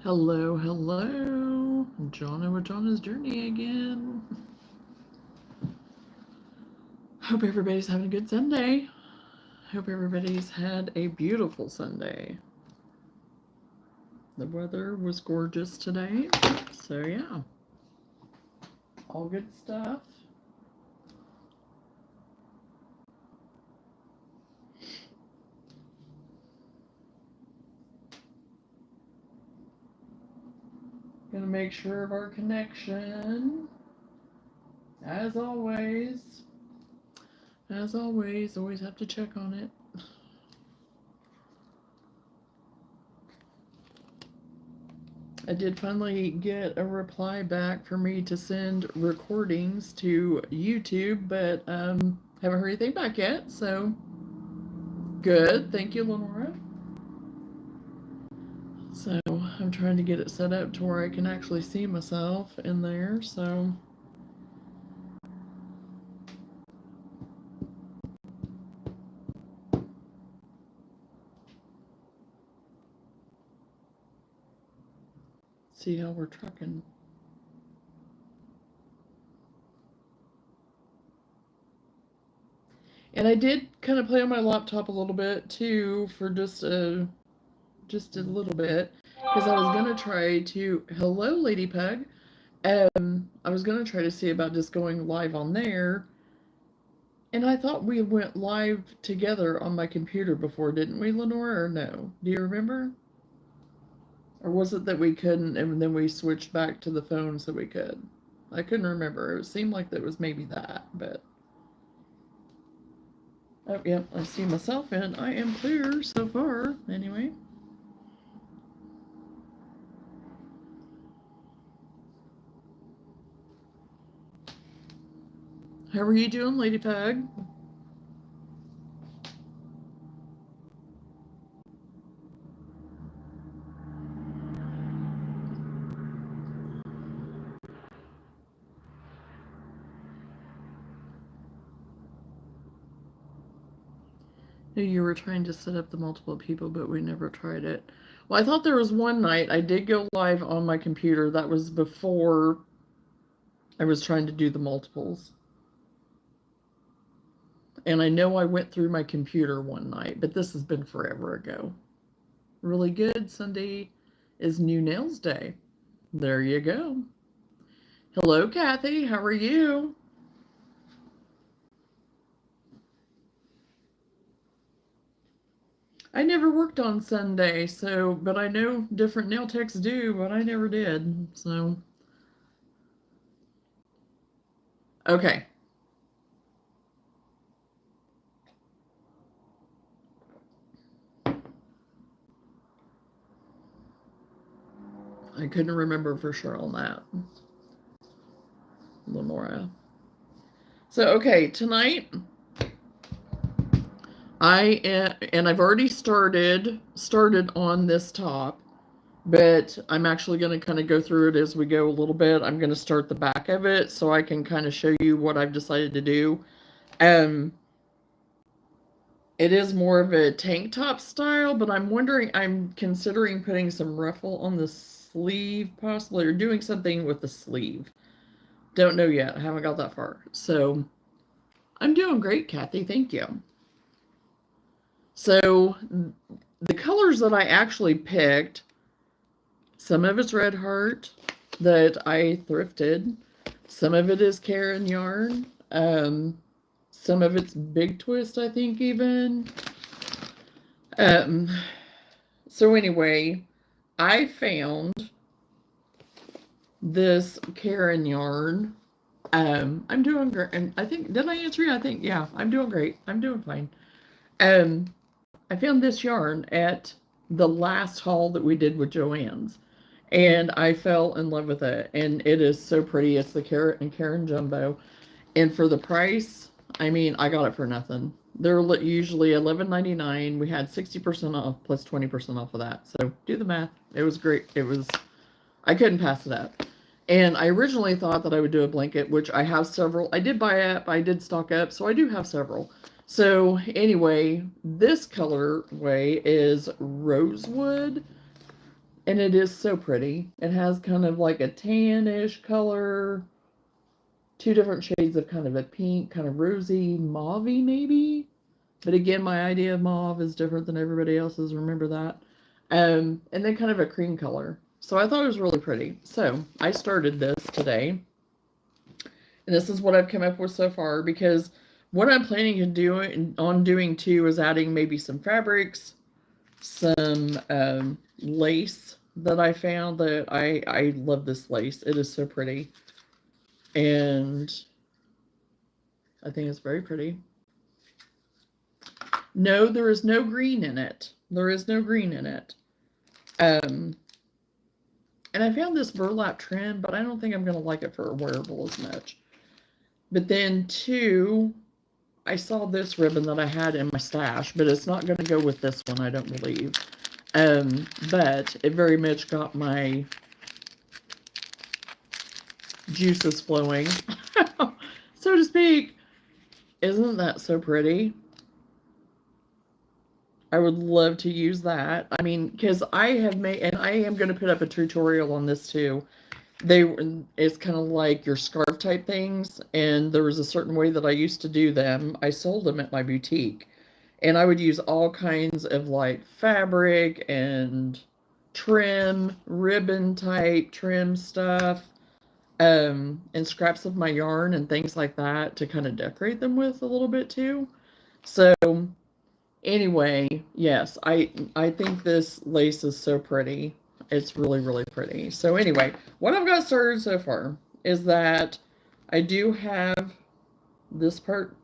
Hello, hello. Jonna with Jonna's Journey again. Hope everybody's having a good Sunday. Hope everybody's had a beautiful Sunday. The weather was gorgeous today. So, yeah. All good stuff. Gonna make sure of our connection. As always. Always have to check on it. I did finally get a reply back for me to send recordings to YouTube, but haven't heard anything back yet, so good. Thank you, Lenora. So I'm trying to get it set up to where I can actually see myself in there, so see how we're trucking. And I did kind of play on my laptop a little bit too for just a little bit because I was gonna try to hello Lady Pug. I was gonna try to see about just going live on there. And I thought we went live together on my computer before, didn't we, Lenora, or no? Do you remember? Or was it that we couldn't and then we switched back to the phone so we could? I couldn't remember. It seemed like that was maybe that, but oh yep, I see myself in. I am clear so far, anyway. How are you doing, Lady Pug? You were trying to set up the multiple people, but we never tried it. Well, I thought there was one night I did go live on my computer. That was before I was trying to do the multiples. And I know I went through my computer one night, but this has been forever ago. Really good. Sunday is New Nails Day. There you go. Hello, Kathy. How are you? I never worked on Sunday, so, but I know different nail techs do, but I never did, so. Okay. I couldn't remember for sure on that. Lenora. So, okay, tonight and I've already started on this top, but I'm actually going to kind of go through it as we go a little bit. I'm going to start the back of it so I can kind of show you what I've decided to do. It is more of a tank top style, but I'm considering putting some ruffle on the sleeve possibly, or doing something with the sleeve. Don't know yet. I haven't got that far. So I'm doing great, Kathy. Thank you. So the colors that I actually picked, some of it's Red Heart that I thrifted. Some of it is Karen yarn. Some of it's Big Twist, I think, even. So anyway, I found this Karen yarn. I'm doing great. And I think, did I answer you? I think, yeah, I'm doing great. I'm doing fine. I found this yarn at the last haul that we did with Joann's. And I fell in love with it. And it is so pretty. It's the Carrot and Karen Jumbo. And for the price, I mean, I got it for nothing. They're usually $11.99. We had 60% off plus 20% off of that. So do the math. It was great. I couldn't pass it up. And I originally thought that I would do a blanket, which I have several. I did buy it, I did stock up, so I do have several. So anyway, this colorway is Rosewood. And it is so pretty. It has kind of like a tannish color, two different shades of kind of a pink, kind of rosy, mauvey maybe. But again, my idea of mauve is different than everybody else's. Remember that. And then kind of a cream color. So I thought it was really pretty. So I started this today. And this is what I've come up with so far, because what I'm planning on doing too is adding maybe some fabrics, some lace that I found that I love this lace. It is so pretty. And I think it's very pretty. No, there is no green in it. There is no green in it. And I found this burlap trim, but I don't think I'm going to like it for a wearable as much. But then, too, I saw this ribbon that I had in my stash, but it's not going to go with this one, I don't believe. But it very much got my juices flowing, so to speak. Isn't that so pretty? I would love to use that. I mean, because I have made, and I am going to put up a tutorial on this too. It's kind of like your scarf type things, and there was a certain way that I used to do them. I sold them at my boutique, and I would use all kinds of like fabric and trim, ribbon type trim stuff, and scraps of my yarn and things like that to kind of decorate them with a little bit too. So anyway, yes, I think this lace is so pretty. It's really, really pretty. So anyway, what I've got started so far is that I do have this part,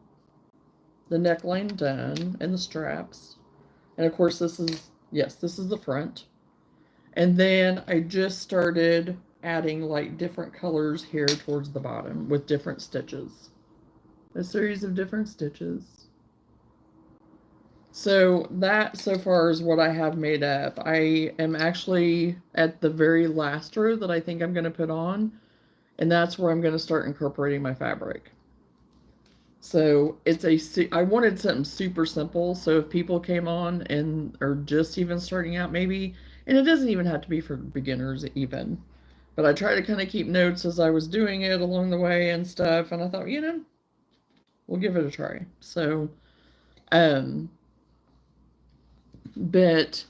the neckline done, and the straps. And of course this is, yes, this is the front. And then I just started adding like different colors here towards the bottom with different stitches. A series of different stitches. So that so far is what I have made up. I am actually at the very last row that I think I'm going to put on, and that's where I'm going to start incorporating my fabric. So I wanted something super simple, so if people came on and are just even starting out maybe, and it doesn't even have to be for beginners even, but I try to kind of keep notes as I was doing it along the way and stuff, and I thought, we'll give it a try. So, but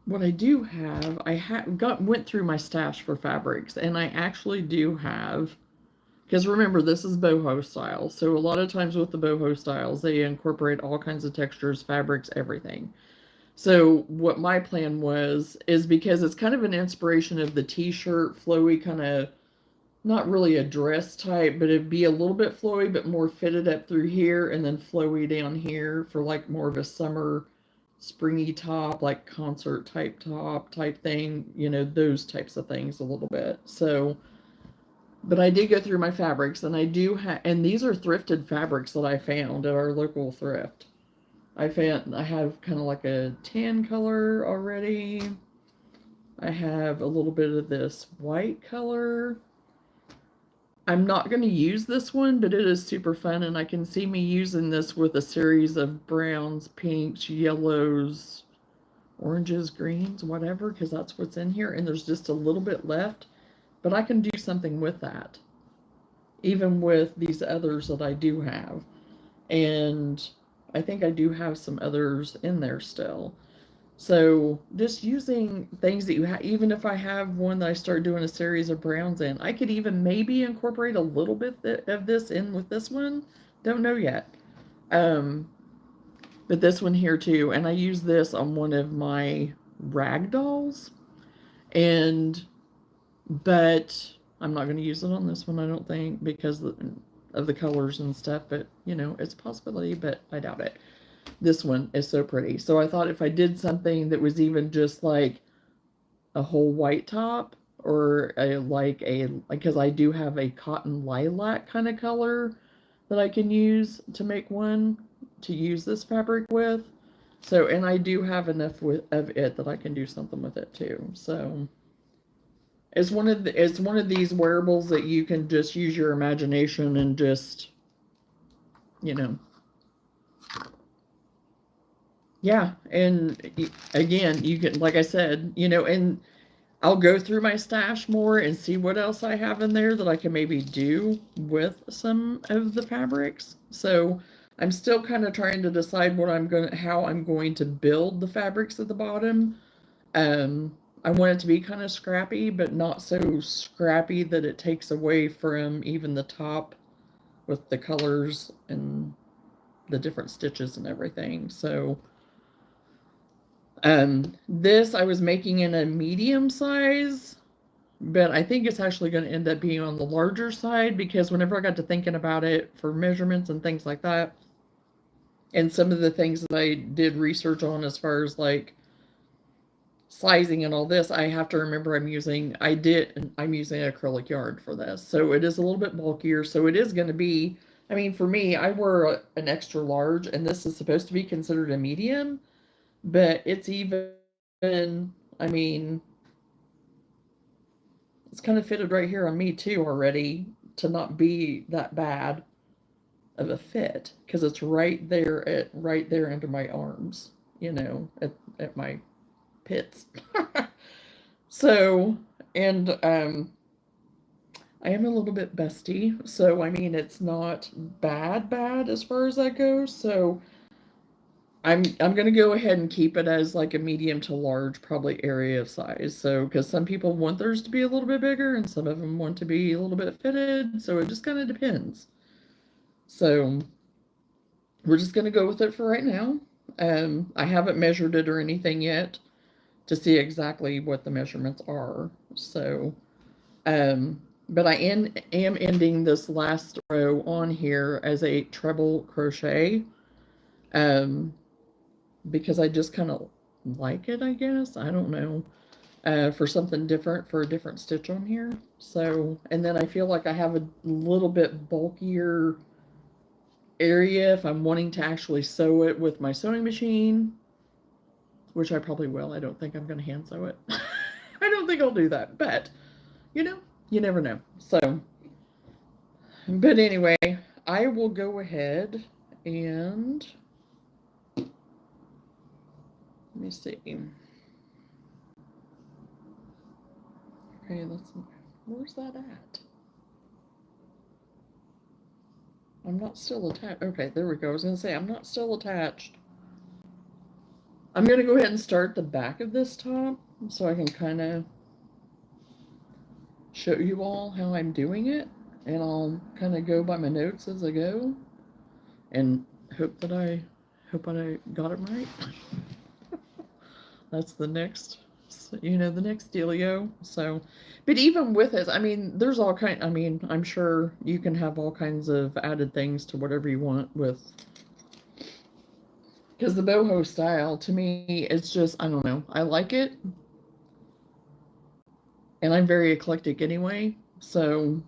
what I do have, went through my stash for fabrics, and I actually do have, because remember, this is boho style, so a lot of times with the boho styles, they incorporate all kinds of textures, fabrics, everything. So what my plan is because it's kind of an inspiration of the t-shirt, flowy kind of, not really a dress type, but it'd be a little bit flowy, but more fitted up through here and then flowy down here for like more of a summer, springy top, like concert type top type thing, those types of things a little bit. So, but I did go through my fabrics, and I do have, and these are thrifted fabrics that I found at our local thrift. I have kind of like a tan color already. I have a little bit of this white color. I'm not going to use this one, but it is super fun, and I can see me using this with a series of browns, pinks, yellows, oranges, greens, whatever, because that's what's in here, and there's just a little bit left, but I can do something with that, even with these others that I do have, and I think I do have some others in there still. So just using things that you have, even if I have one that I start doing a series of browns in, I could even maybe incorporate a little bit of this in with this one. Don't know yet. But this one here too, and I use this on one of my rag dolls, but I'm not going to use it on this one, I don't think, because of the colors and stuff, but it's a possibility, but I doubt it. This one is so pretty. So I thought if I did something that was even just like a whole white top, or because I do have a cotton lilac kind of color that I can use to make one to use this fabric with. So, and I do have enough of it that I can do something with it too. So it's one of these wearables that you can just use your imagination and just Yeah, and again, you can, like I said, and I'll go through my stash more and see what else I have in there that I can maybe do with some of the fabrics. So I'm still kind of trying to decide how I'm going to build the fabrics at the bottom. I want it to be kind of scrappy, but not so scrappy that it takes away from even the top with the colors and the different stitches and everything. So this I was making in a medium size, but I think it's actually going to end up being on the larger side because whenever I got to thinking about it for measurements and things like that, and some of the things that I did research on as far as like sizing and all this, I have to remember I'm using acrylic yarn for this. So it is a little bit bulkier. So it is going to be, I mean, for me, I wore an extra large and this is supposed to be considered a medium, but it's even, I mean, it's kind of fitted right here on me too already to not be that bad of a fit because it's right there under my arms, at my pits. So, and I am a little bit busty, so I mean it's not bad as far as that goes. So I'm gonna go ahead and keep it as like a medium to large, probably area of size. So because some people want theirs to be a little bit bigger, and some of them want to be a little bit fitted. So it just kind of depends. So we're just gonna go with it for right now. I haven't measured it or anything yet to see exactly what the measurements are. So, but I am ending this last row on here as a treble crochet. Um, because I just kind of like it, I guess. I don't know. For something different, for a different stitch on here. So, and then I feel like I have a little bit bulkier area if I'm wanting to actually sew it with my sewing machine, which I probably will. I don't think I'm going to hand sew it. I don't think I'll do that, but you know, you never know. So, but anyway, I will go ahead and let me see. Okay, where's that at? I'm not still attached. Okay, there we go. I was going to say, I'm not still attached. I'm going to go ahead and start the back of this top so I can kind of show you all how I'm doing it. And I'll kind of go by my notes as I go and hope I got it right. That's the next, the next dealio. So, but even with it, I mean, there's all kind. I mean, I'm sure you can have all kinds of added things to whatever you want with. Because the boho style, to me, it's just, I don't know. I like it. And I'm very eclectic anyway. So,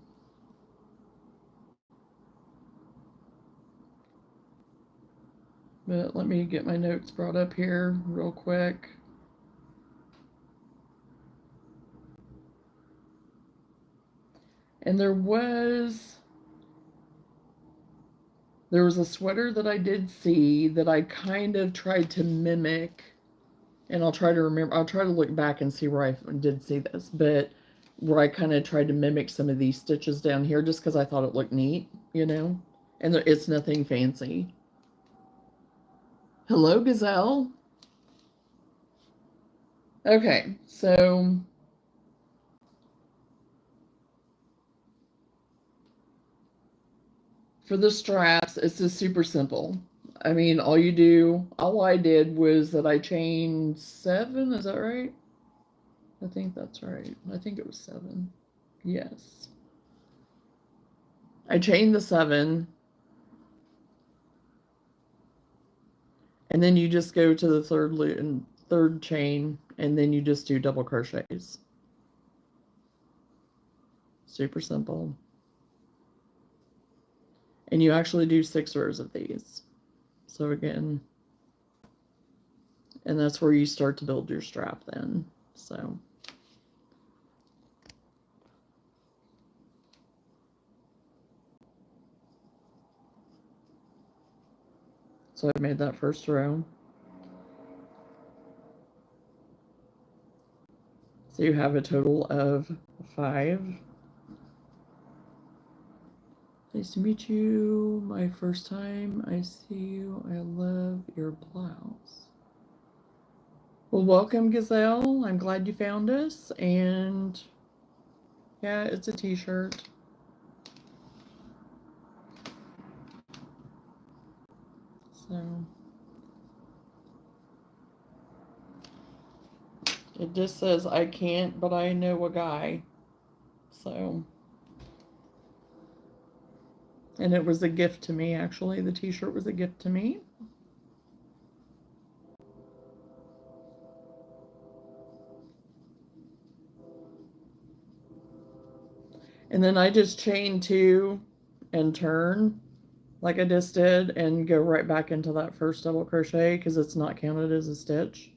but let me get my notes brought up here real quick. And there was a sweater that I did see that I kind of tried to mimic, and I'll try to remember, I'll try to look back and see where I did see this, but where I kind of tried to mimic some of these stitches down here just because I thought it looked neat. And it's nothing fancy. Hello, Gazelle. Okay, so for the straps, it's just super simple. I mean, all I did was that I chained 7, is that right? I think that's right. I think it was 7. Yes. I chained the 7, and then you just go to the third chain, and then you just do double crochets. Super simple. And you actually do 6 rows of these. So again, and that's where you start to build your strap then. So I made that first row. So you have a total of 5. Nice to meet you. My first time I see you. I love your blouse. Well, welcome, Gazelle. I'm glad you found us. And yeah, it's a t-shirt. So it just says I can't, but I know a guy. So, and it was a gift to me, actually. The t-shirt was a gift to me. And then I just chain 2 and turn like I just did and go right back into that first double crochet because it's not counted as a stitch.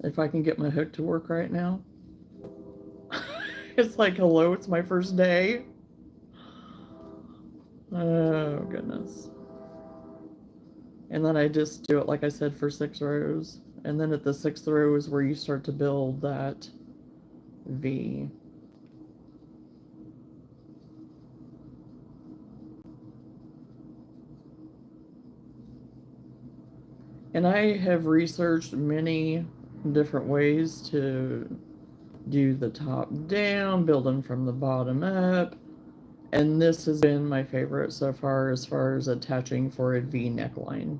If I can get my hook to work right now. It's like, hello, it's my first day. Oh, goodness. And then I just do it, like I said, for 6 rows. And then at the 6th row is where you start to build that V. And I have researched many different ways to do the top down, building from the bottom up. And this has been my favorite so far as attaching for a V neckline.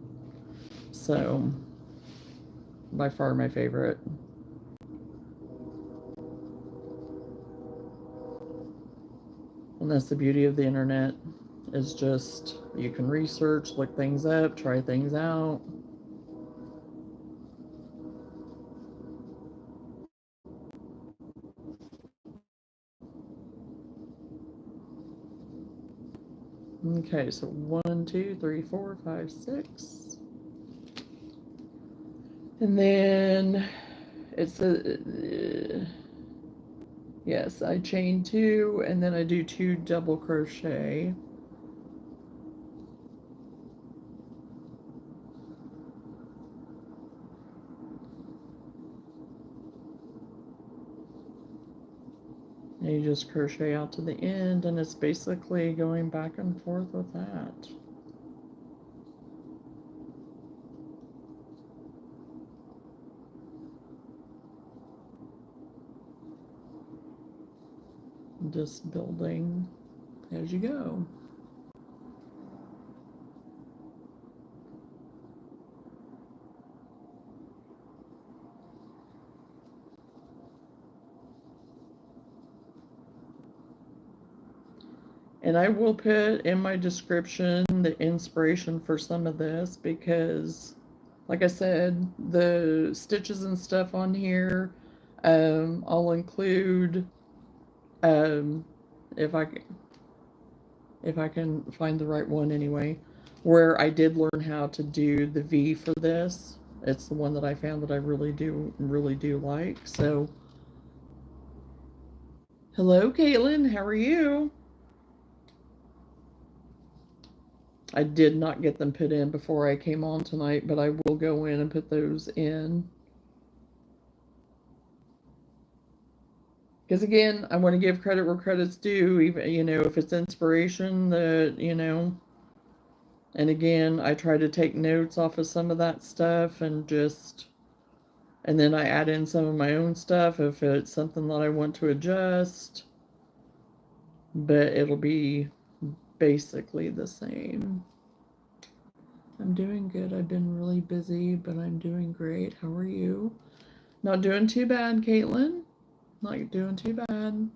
So, by far my favorite. And that's the beauty of the internet, is just you can research, look things up, try things out. Okay, so 1, 2, 3, 4, 5, 6. And then it's a yes, I chain 2 and then I do 2 double crochet. And you just crochet out to the end, and it's basically going back and forth with that. Just building as you go. And I will put in my description the inspiration for some of this because, like I said, the stitches and stuff on here, I'll include, um, if I can find the right one anyway, where I did learn how to do the V for this. It's the one that I found that I really do like. So, hello, Caitlin. How are you? I did not get them put in before I came on tonight, but I will go in and put those in. Because again, I want to give credit where credit's due, even, if it's inspiration and again, I try to take notes off of some of that stuff and then I add in some of my own stuff if it's something that I want to adjust, but it'll be basically the same. I'm doing good. I've been really busy, but I'm doing great. How are you? Not doing too bad, Caitlin. Not doing too bad.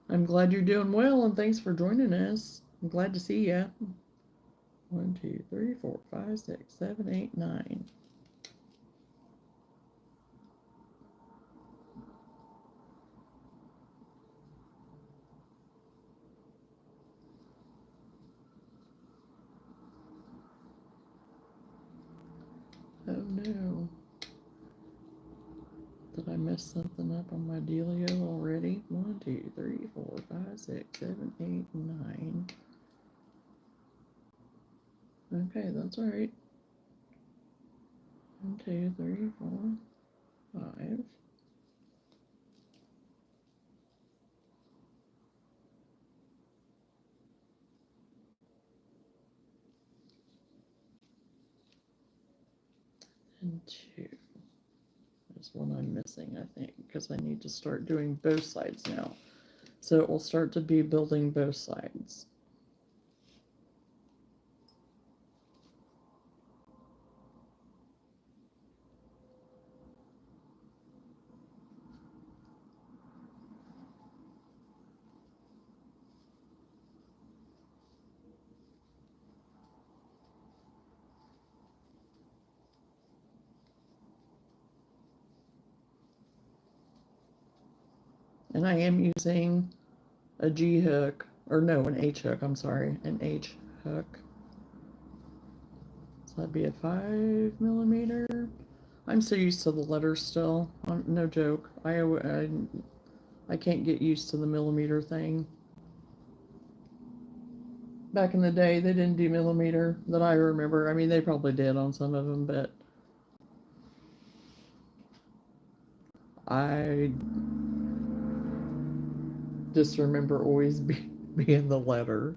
I'm glad you're doing well, and thanks for joining us. I'm glad to see you. 1, 2, 3, 4, 5, 6, 7, 8, 9. messed something up on my dealio already? 1, 2, 3, 4, 5, 6, 7, 8, 9. Okay, that's all right. 1, 2, 3, 4, 5. And 2. There's one I'm missing, I think, because I need to start doing both sides now. So it will start to be building both sides. And I am using a G hook, or no, an H hook, I'm sorry, an H hook. So that'd be a 5mm. I'm so used to the letters still. No joke. I can't get used to the millimeter thing. Back in the day, they didn't do millimeter that I remember. I mean, they probably did on some of them, but I just remember always being the letter.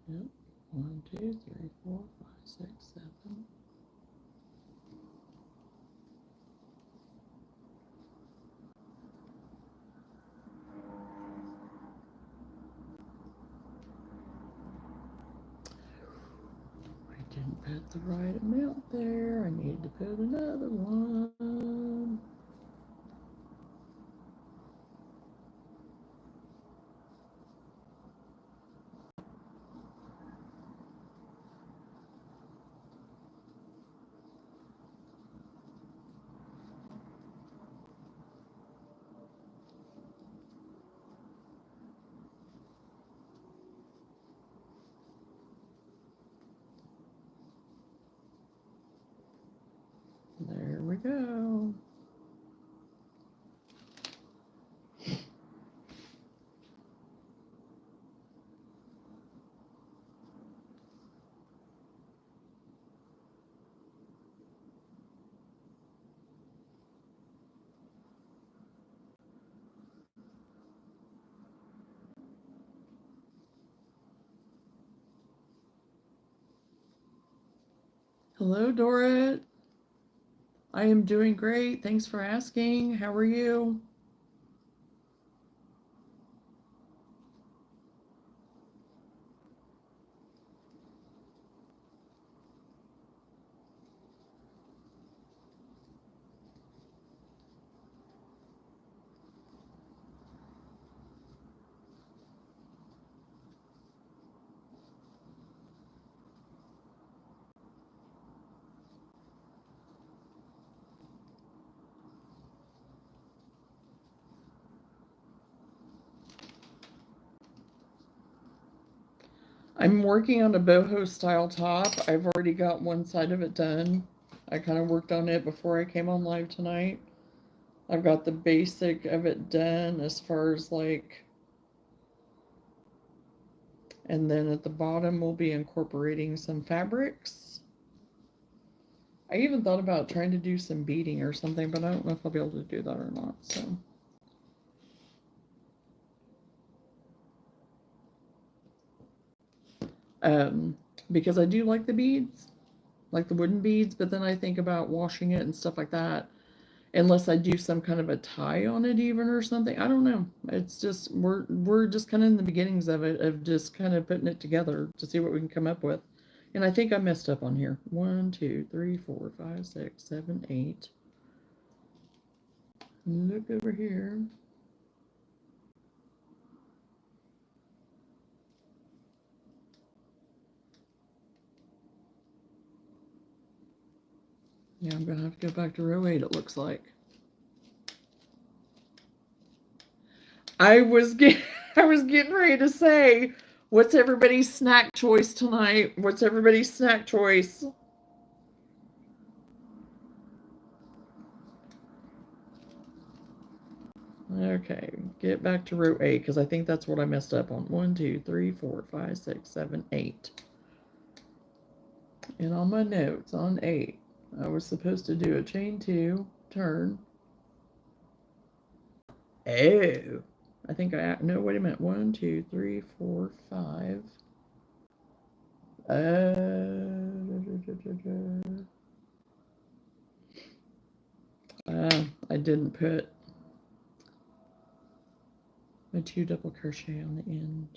Yep. 1, 2, 3, 4, 5, 6, 7. I didn't put the right amount there. I need to put another one. There we go. Hello, Dorrit. I am doing great. Thanks for asking. How are you? I'm working on a boho style top. I've already got one side of it done. I kind of worked on it before I came on live tonight. I've got the basic of it done as far as like, and then at the bottom we'll be incorporating some fabrics. I even thought about trying to do some beading or something, but I don't know if I'll be able to do that or not, so. Because I do like the beads, like the wooden beads, but then I think about washing it and stuff like that. Unless I do some kind of a tie on it even or something. I don't know. It's just we're just kind of in the beginnings of it, of just kind of putting it together to see what we can come up with. And I think I messed up on here. 1, 2, 3, 4, 5, 6, 7, 8. Look over here. Yeah, I'm going to have to go back to row 8, it looks like. I was getting ready to say, what's everybody's snack choice tonight? What's everybody's snack choice? Okay, get back to row 8 because I think that's what I messed up on. 1, 2, 3, 4, 5, 6, 7, 8. And on my notes on 8, I was supposed to do a chain 2, turn. Oh, I think no, wait a minute. 1, 2, 3, 4, 5. I didn't put my 2 double crochet on the end.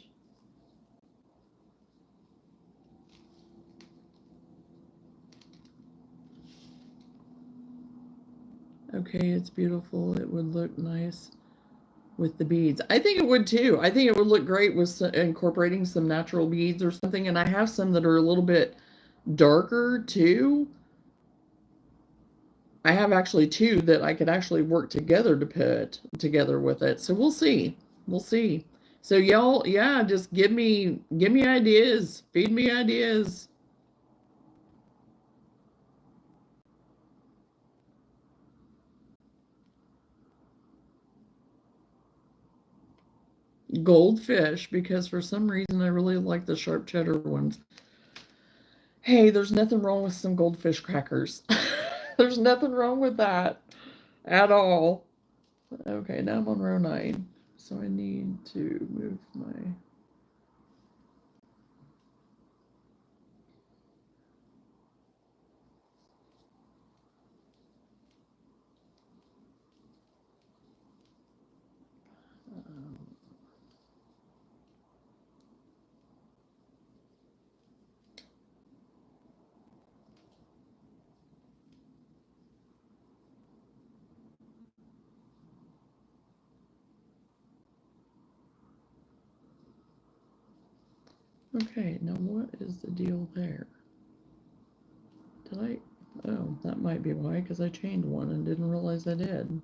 Okay, it's beautiful. It would look nice with the beads. I think it would too. I think it would look great with incorporating some natural beads or something. And I have some that are a little bit darker too. I have actually 2 that I could actually work together to put together with it. So we'll see. We'll see. So y'all, yeah, just give me ideas. Feed me ideas. Goldfish, because for some reason I really like the sharp cheddar ones. Hey, there's nothing wrong with some goldfish crackers. There's nothing wrong with that at all. Okay, now I'm on row 9. So I need to move my... Okay, now what is the deal there? Did I? Oh, that might be why, because I chained one and didn't realize I did.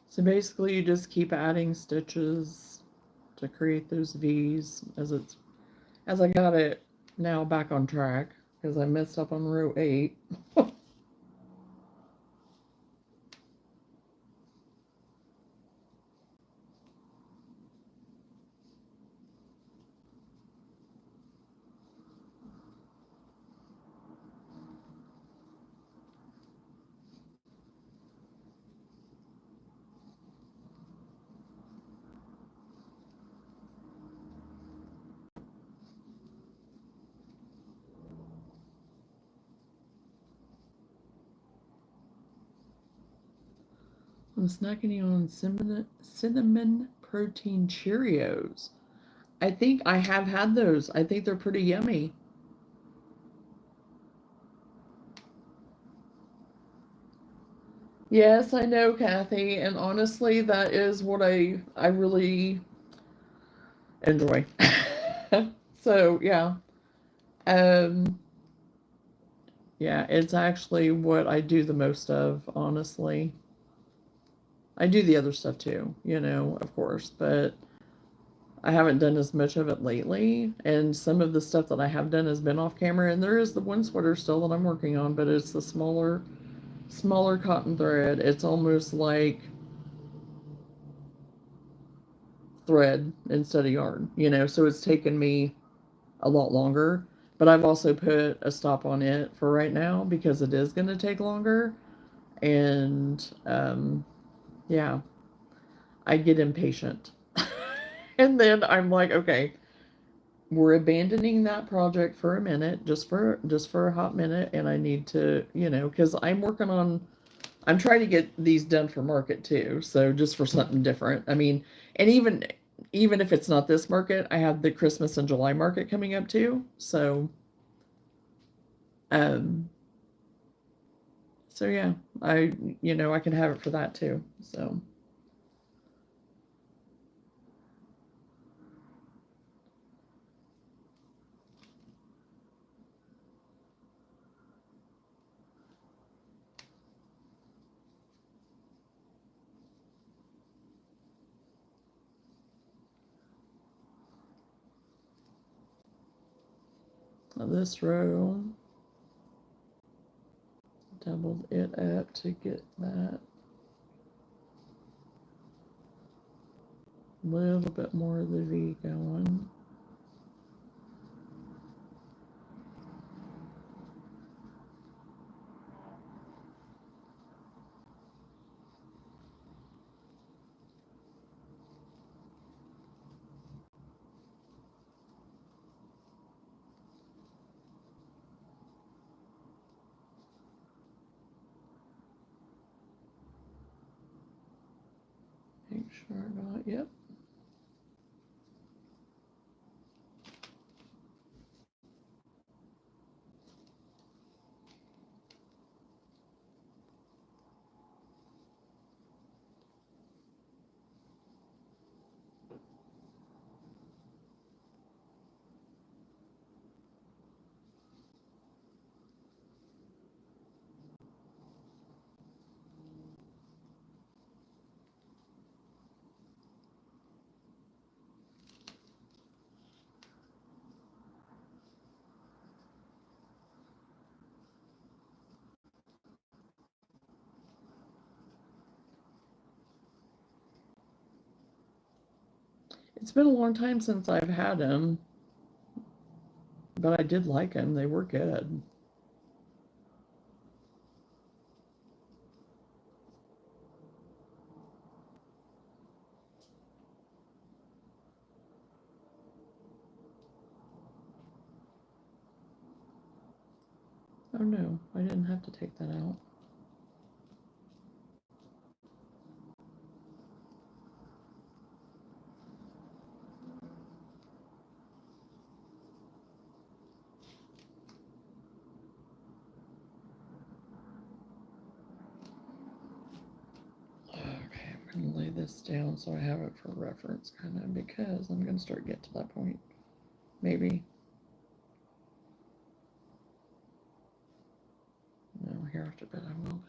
So basically you just keep adding stitches to create those V's as I got it now back on track because I messed up on row 8. I'm snacking on cinnamon protein Cheerios. I think I have had those. I think they're pretty yummy. Yes, I know, Kathy, and honestly, that is what I really enjoy. So, yeah. Um yeah, it's actually what I do the most of, honestly. I do the other stuff too, of course, but I haven't done as much of it lately, and some of the stuff that I have done has been off camera. And there is the one sweater still that I'm working on, but it's the smaller cotton thread. It's almost like thread instead of yarn, you know. So it's taken me a lot longer. But I've also put a stop on it for right now because it is going to take longer. And yeah, I get impatient. And then I'm like, okay, we're abandoning that project for a minute, just for a hot minute, and I need to, you know, because I'm trying to get these done for market too, so just for something different. I mean, and even if it's not this market, I have the Christmas and July market coming up too. Um, so yeah, I can have it for that too. So this row, doubled it up to get that little bit more of the V going. Make sure I got, yep. It's been a long time since I've had them, but I did like them. They were good. Oh no, I didn't have to take that out. Okay, I'm going to lay this down so I have it for reference, kind of, because I'm going to start getting to that point. Maybe. No, here after bed I will.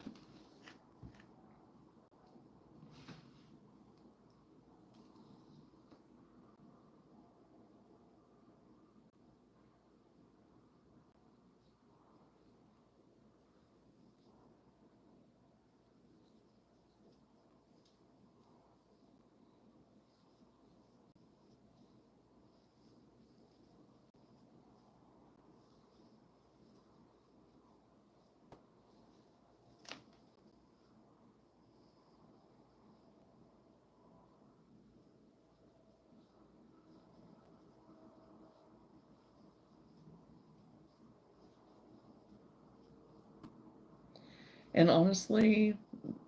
And honestly,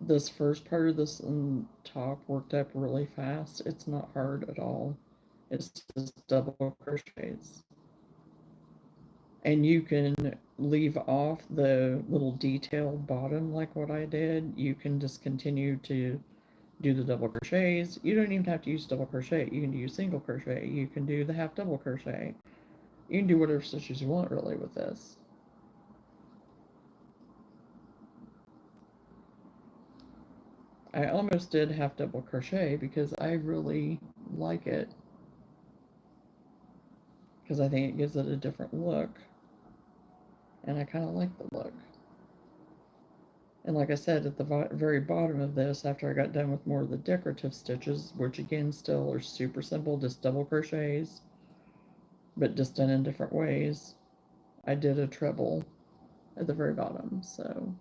this first part of this top worked up really fast. It's not hard at all. It's just double crochets. And you can leave off the little detailed bottom like what I did. You can just continue to do the double crochets. You don't even have to use double crochet. You can use single crochet. You can do the half double crochet. You can do whatever stitches you want really with this. I almost did half double crochet because I really like it. because I think it gives it a different look, and I kind of like the look. And like I said, at the very bottom of this, after I got done with more of the decorative stitches, which again still are super simple, just double crochets, but just done in different ways, I did a treble at the very bottom, so.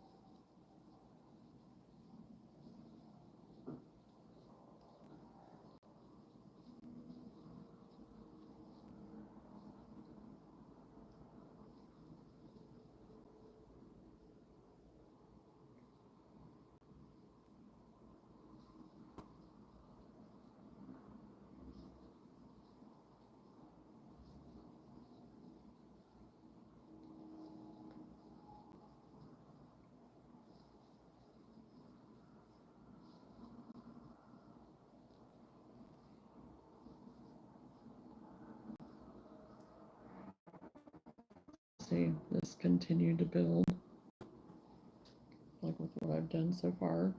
See, this continued to build, like with what I've done so far.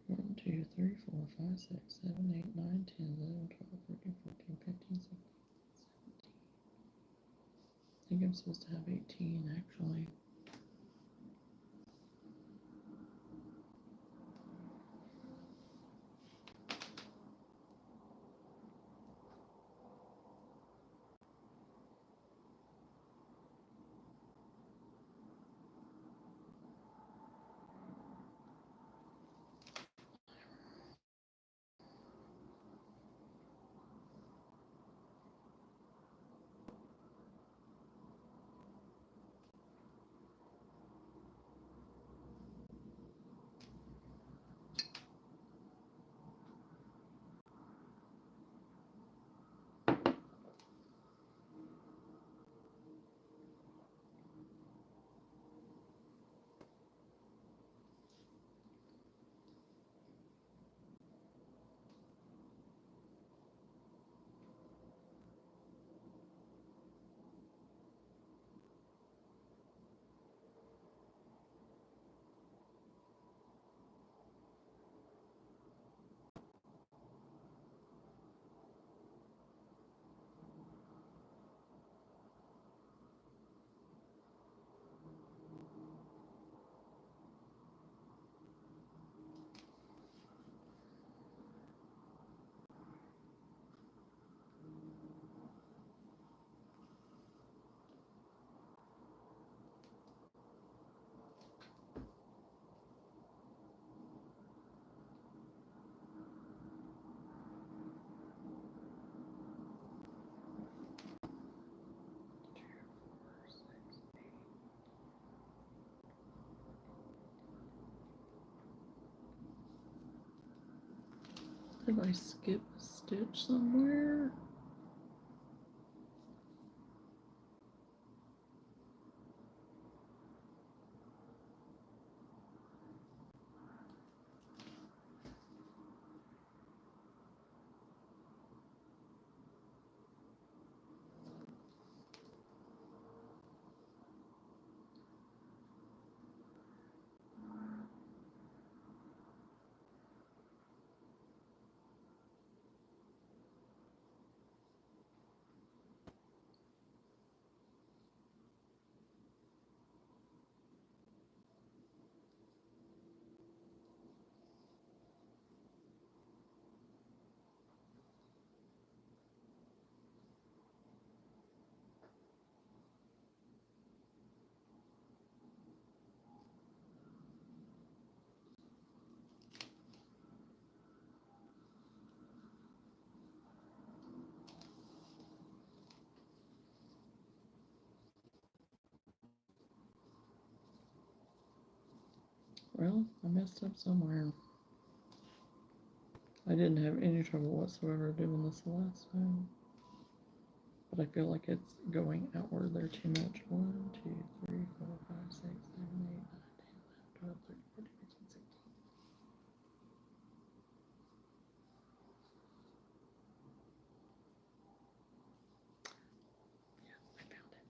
One, two, three, 4, 5, 6, 7, 8, 9, 10, 11, 12, 13, 14, 15, 16, 17. I think I'm supposed to have 18 actually. Did I skip a stitch somewhere? Well, I messed up somewhere. I didn't have any trouble whatsoever doing this the last time. But I feel like it's going outward there too much. 1, 2, 3, 4, 5, 6, 7, 8, 9, 10, 11, 12, 13, 14, 15, 16. Yeah, I found it.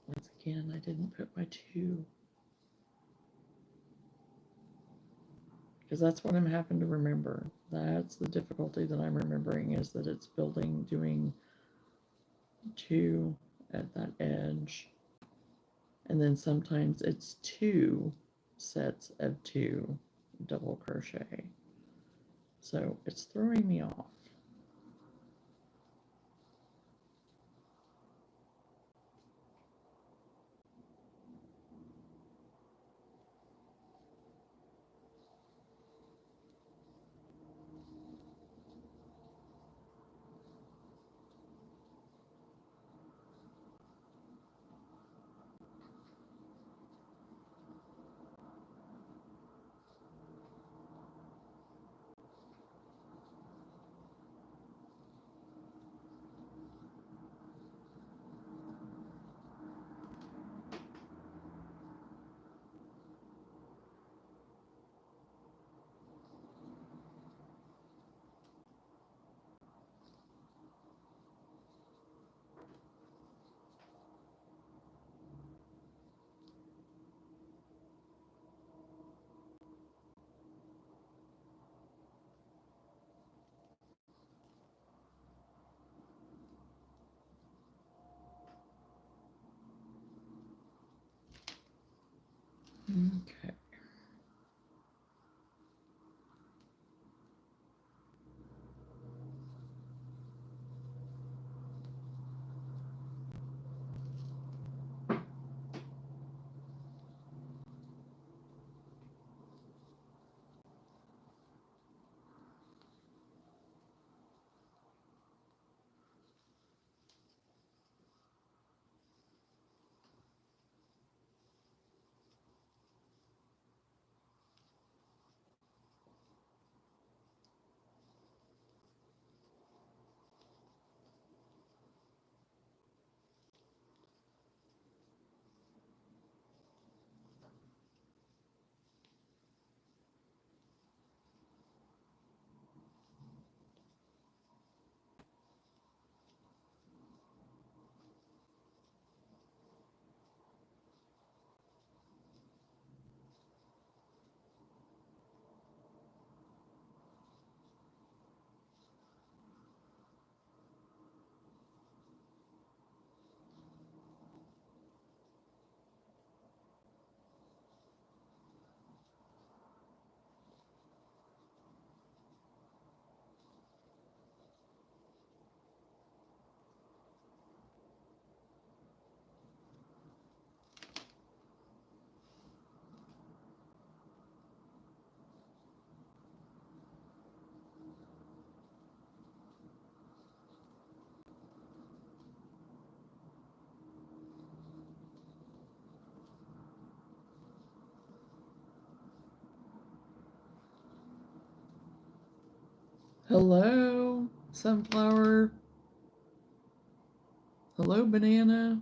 Once again, I didn't put my 2. Because that's what I'm having to remember. That's the difficulty that I'm remembering, is that it's doing 2 at that edge. And then sometimes it's 2 sets of 2 double crochet. So it's throwing me off. Okay. Hello, sunflower. Hello, banana.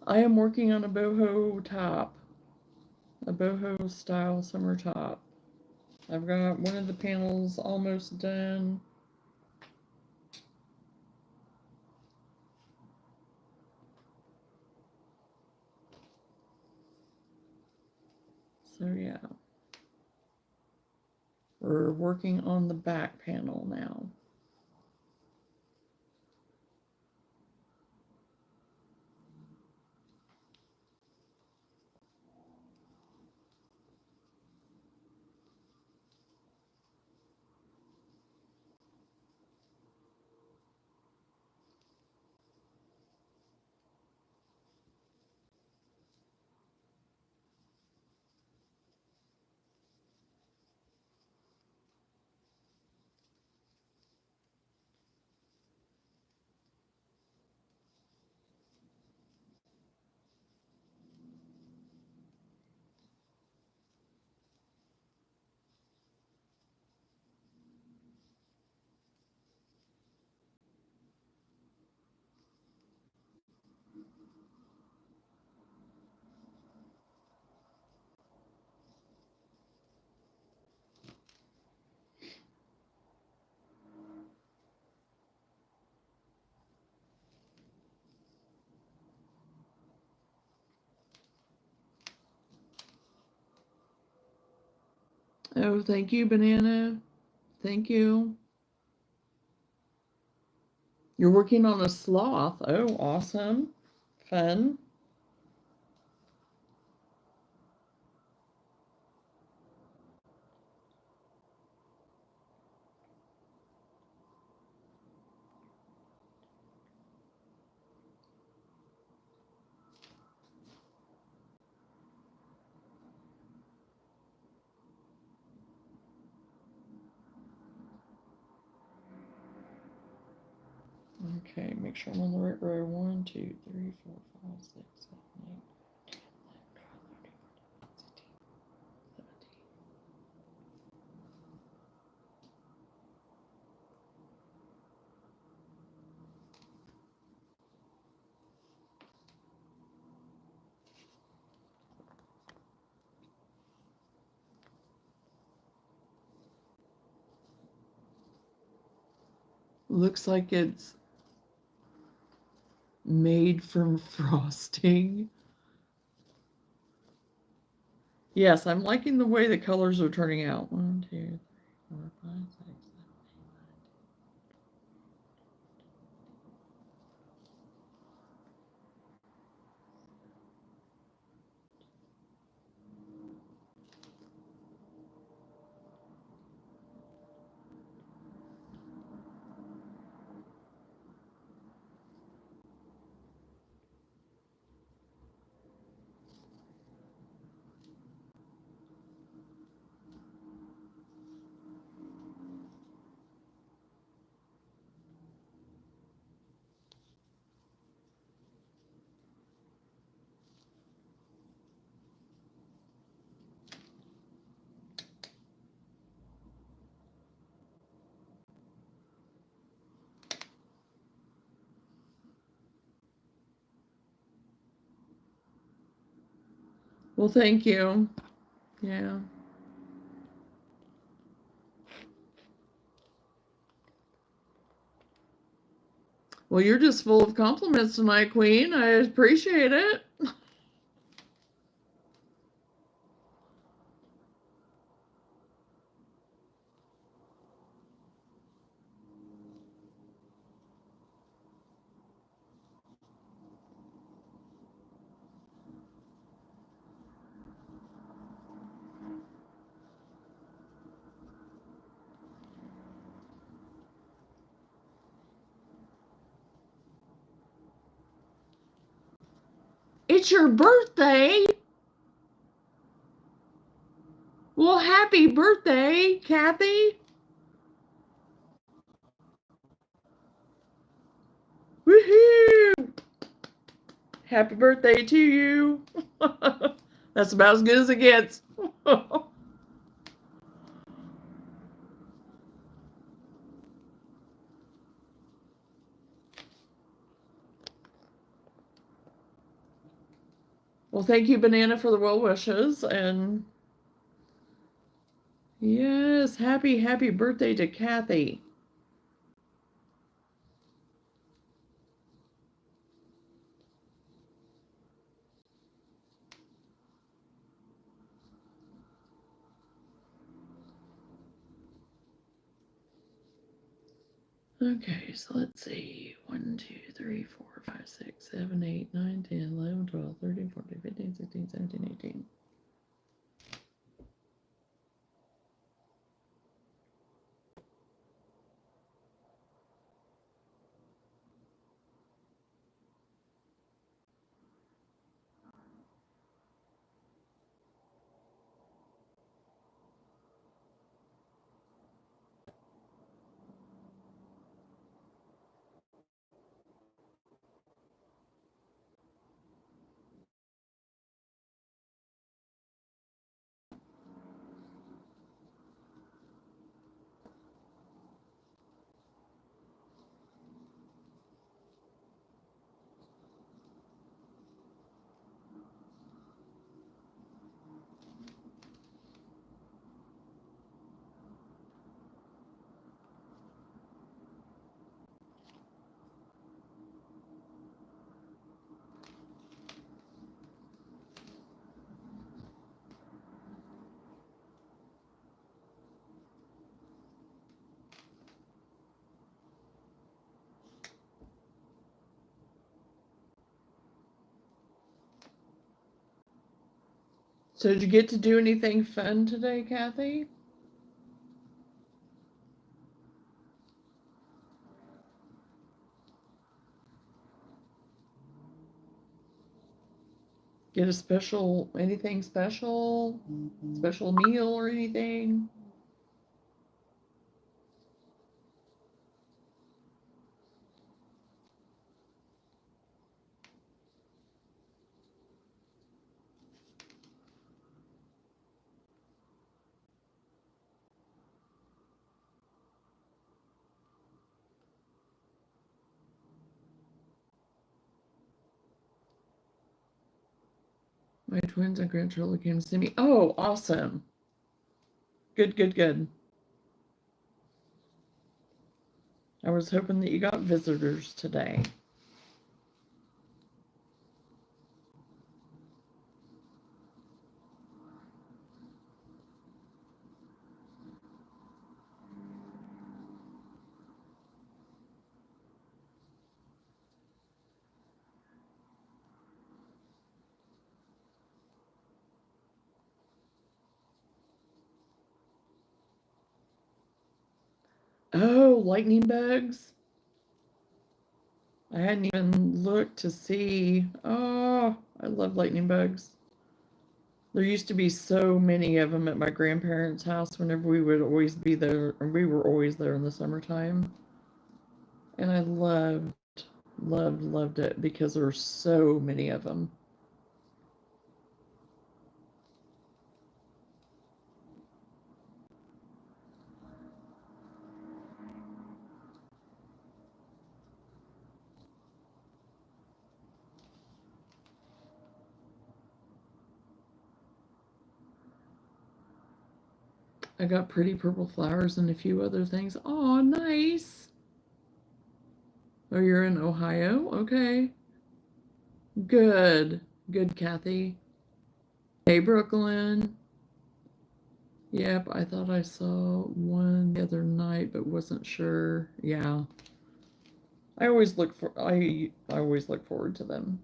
I am working on a boho top, a boho style summer top. I've got one of the panels almost done. So yeah, we're working on the back panel now. Oh, thank you, Banana. Thank you. You're working on a sloth. Oh, awesome. Fun. Okay, make sure I'm on the right row. 1, 2, 3, 4, 5, 6, 7, 8, 17. Looks like it's made from frosting. Yes, I'm liking the way the colors are turning out. 1, 2, 3, 4, 5, 6, 7. Well, thank you. Yeah. Well, you're just full of compliments tonight, Queen. I appreciate it. It's your birthday. Well, happy birthday, Kathy. Woohoo! Happy birthday to you. That's about as good as it gets. Well, thank you, Banana, for the well wishes. And yes, happy birthday to Kathy. Okay, so let's see. 1, 2, 3, 4, 5, 6, 7, 8, 9, 10, 11, 12, 13, 14, 15, 16, 17, 18. So did you get to do anything fun today, Kathy? Get a special, anything special? Special meal or anything? My twins and grandchildren came to see me. Oh, awesome. Good, good, good. I was hoping that you got visitors today. Oh, lightning bugs. I hadn't even looked to see. Oh, I love lightning bugs. There used to be so many of them at my grandparents' house whenever we would always be there, and we were always there in the summertime. And I loved it because there were so many of them. I got pretty purple flowers and a few other things. Oh, nice. Oh, you're in Ohio? Okay. Good. Good, Kathy. Hey, Brooklyn. Yep, I thought I saw one the other night, but wasn't sure. Yeah. I always look forward to them.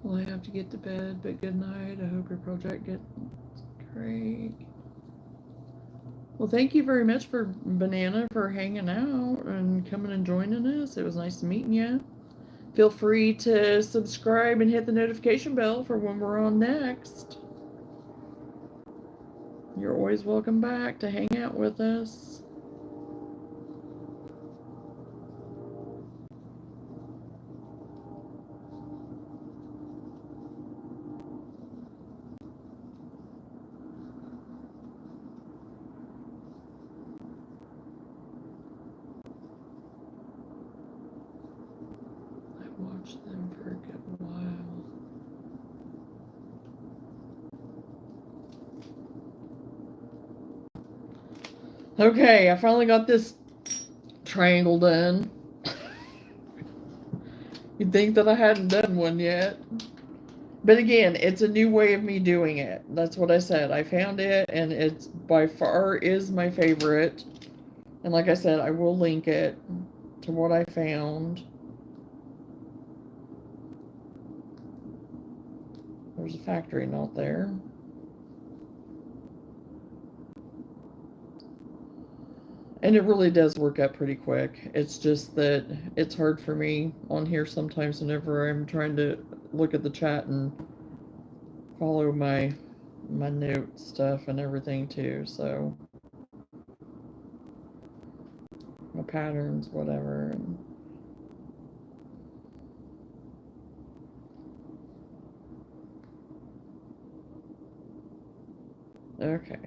Well, I have to get to bed, but good night. I hope your project gets great. Well, thank you very much for Banana for hanging out and coming and joining us. It was nice meeting you. Feel free to subscribe and hit the notification bell for when we're on next. You're always welcome back to hang out with us. I watched them for a good while. Okay, I finally got this triangle done. You'd think that I hadn't done one yet. But again, it's a new way of me doing it. That's what I said. I found it, and it's by far is my favorite. And like I said, I will link it to what I found. There's a factory note there. And it really does work out pretty quick. It's just that it's hard for me on here sometimes whenever I'm trying to look at the chat and follow my note stuff and everything too. So my patterns, whatever. And Okay.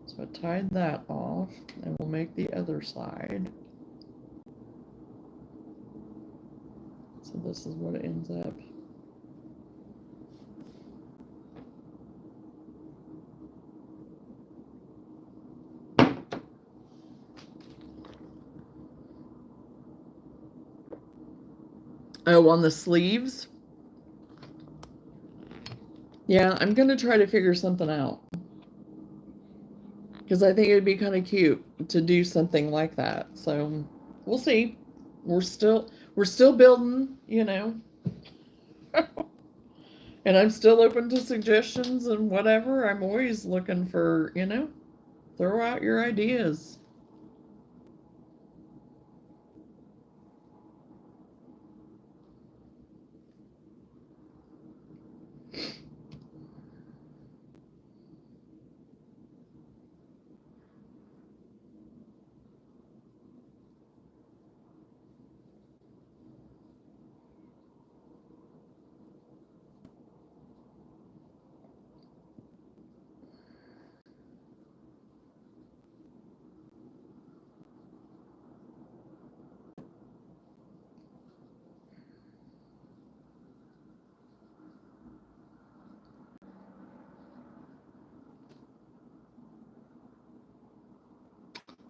So I tied that off, and we'll make the other side. So this is what it ends up. Oh, on the sleeves? Yeah, I'm going to try to figure something out. Because I think it'd be kind of cute to do something like that. So we'll see. We're still building, you know. And I'm still open to suggestions and whatever. I'm always looking for, throw out your ideas.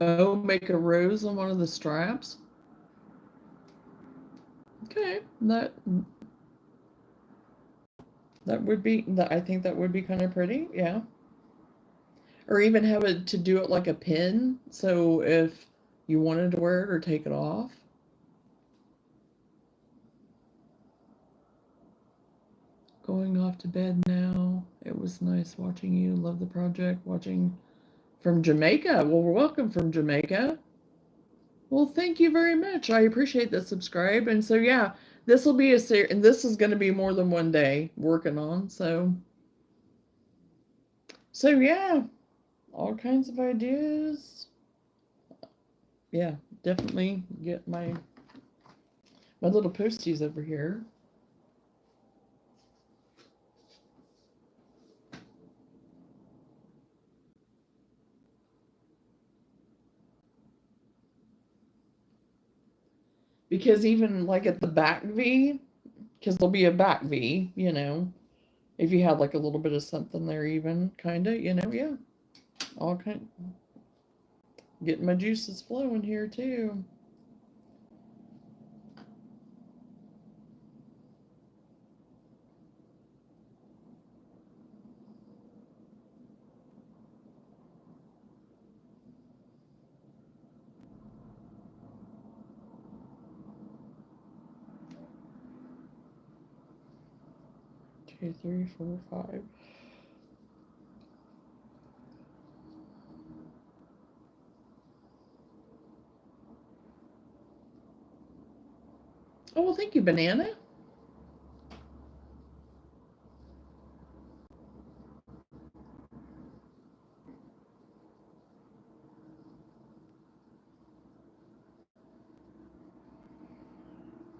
Oh, make a rose on one of the straps. Okay, that would be that. I think that would be kind of pretty. Yeah. Or even have it to do it like a pin. So if you wanted to wear it or take it off. Going off to bed now. It was nice watching you. Love the project. Watching from Jamaica. Well, welcome from Jamaica. Well, thank you very much. I appreciate the subscribe. And so, yeah, this will be a series, and this is going to be more than one day working on. So yeah, all kinds of ideas. Yeah, definitely get my little posties over here. Because even like at the back V, because there'll be a back V, if you had like a little bit of something there, even kind of, yeah, all kind, getting my juices flowing here too. Two, three, four, five. Oh, well, thank you, Banana.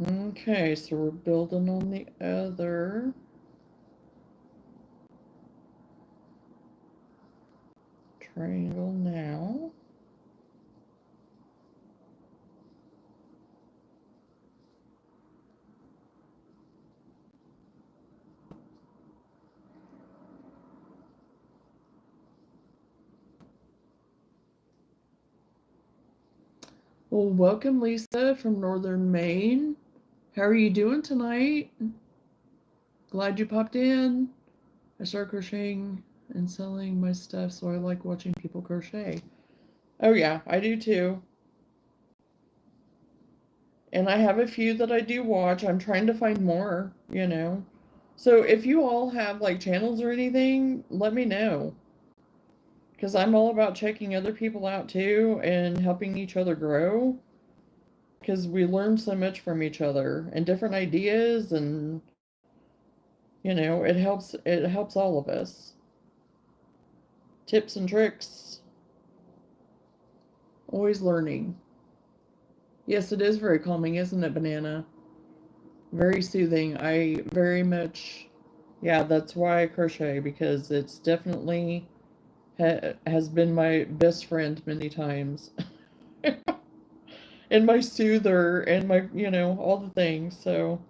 Okay, so we're building on the other triangle now. Well, welcome, Lisa from Northern Maine. How are you doing tonight? Glad you popped in. I started crocheting and selling my stuff, so I like watching people crochet. Oh, yeah, I do too. And I have a few that I do watch. I'm trying to find more. So if you all have like channels or anything, let me know. Because I'm all about checking other people out too and helping each other grow. Because we learn so much from each other and different ideas, and it helps all of us. Tips and tricks, always learning. Yes, it is very calming, isn't it, Banana? Very soothing. I very much, yeah, that's why I crochet, because it's definitely has been my best friend many times. And my soother and my, all the things. So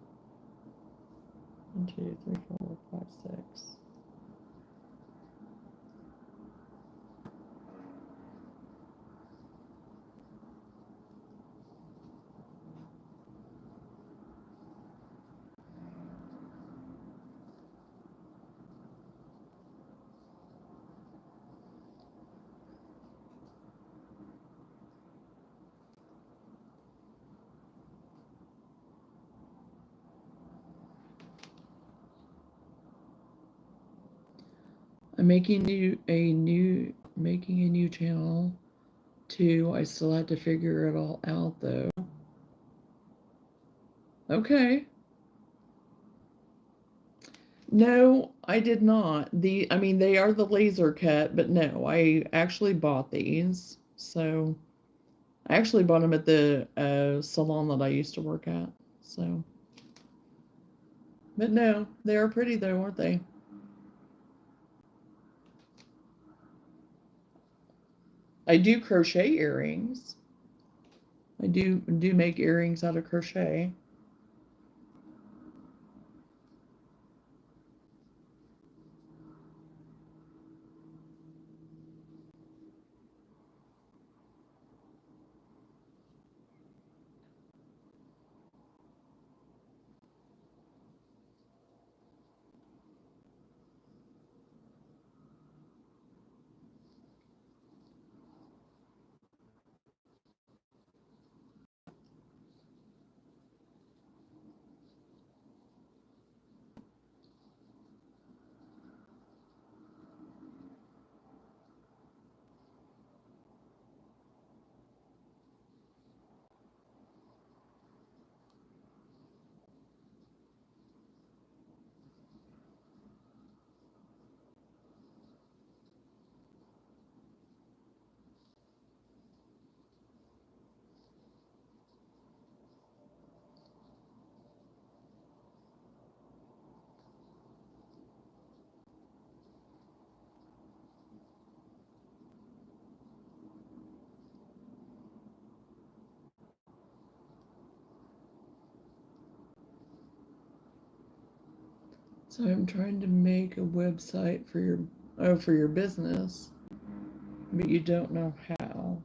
1, 2, 3, 4, 5, 6. I'm making a new channel too. I still have to figure it all out though. Okay. No, I did not. I mean, they are the laser cut, but no, I actually bought these. So I actually bought them at the salon that I used to work at. So, but no, they are pretty though, aren't they? I do crochet earrings. I do make earrings out of crochet. So I'm trying to make a website for your business, but you don't know how.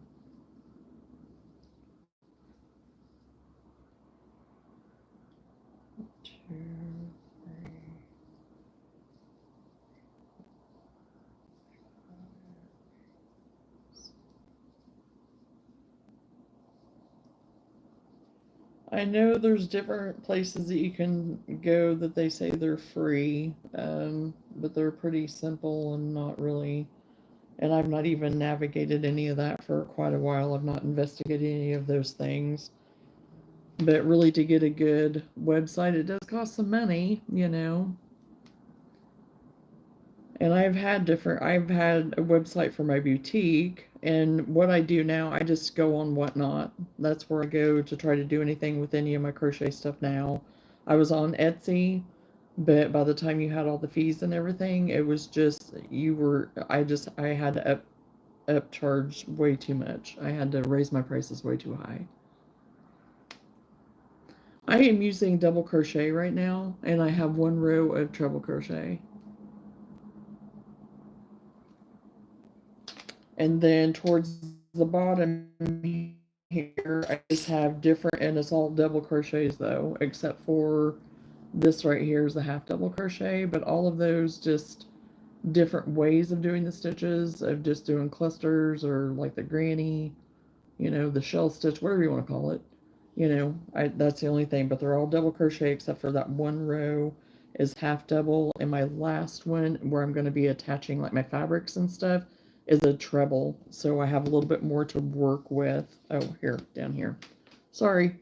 Two, three. I know there's different places that you can go that they say they're free, but they're pretty simple and not really. And I've not even navigated any of that for quite a while. I've not investigated any of those things. But really, to get a good website, it does cost some money. And I've had a website for my boutique, and what I do now, I just go on Whatnot. That's where I go to try to do anything with any of my crochet stuff now. I was on Etsy, but by the time you had all the fees and everything, it was just, I had to upcharge way too much. I had to raise my prices way too high. I am using double crochet right now, and I have one row of treble crochet. And then towards the bottom here, I just have different, and it's all double crochets though, except for this right here is a half double crochet, but all of those just different ways of doing the stitches, of just doing clusters or like the granny, the shell stitch, whatever you want to call it. That's the only thing, but they're all double crochet except for that one row is half double, and my last one where I'm going to be attaching like my fabrics and stuff is a treble, so I have a little bit more to work with. Oh, here, down here. Sorry,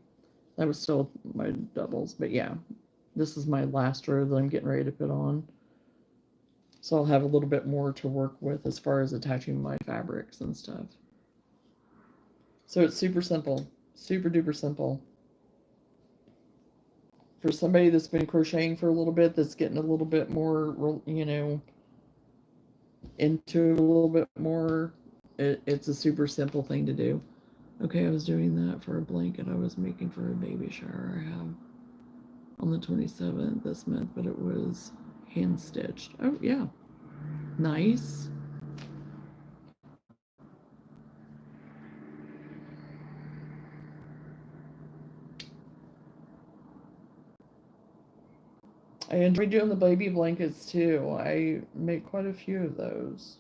that was still my doubles, but yeah, this is my last row that I'm getting ready to put on. So I'll have a little bit more to work with as far as attaching my fabrics and stuff. So it's super simple, super duper simple. For somebody that's been crocheting for a little bit, that's getting a little bit more, into it a little bit more, it's a super simple thing to do. Okay, I was doing that for a blanket I was making for a baby shower I have on the 27th this month, but it was hand stitched. Oh, yeah. Nice. I enjoy doing the baby blankets too. I make quite a few of those.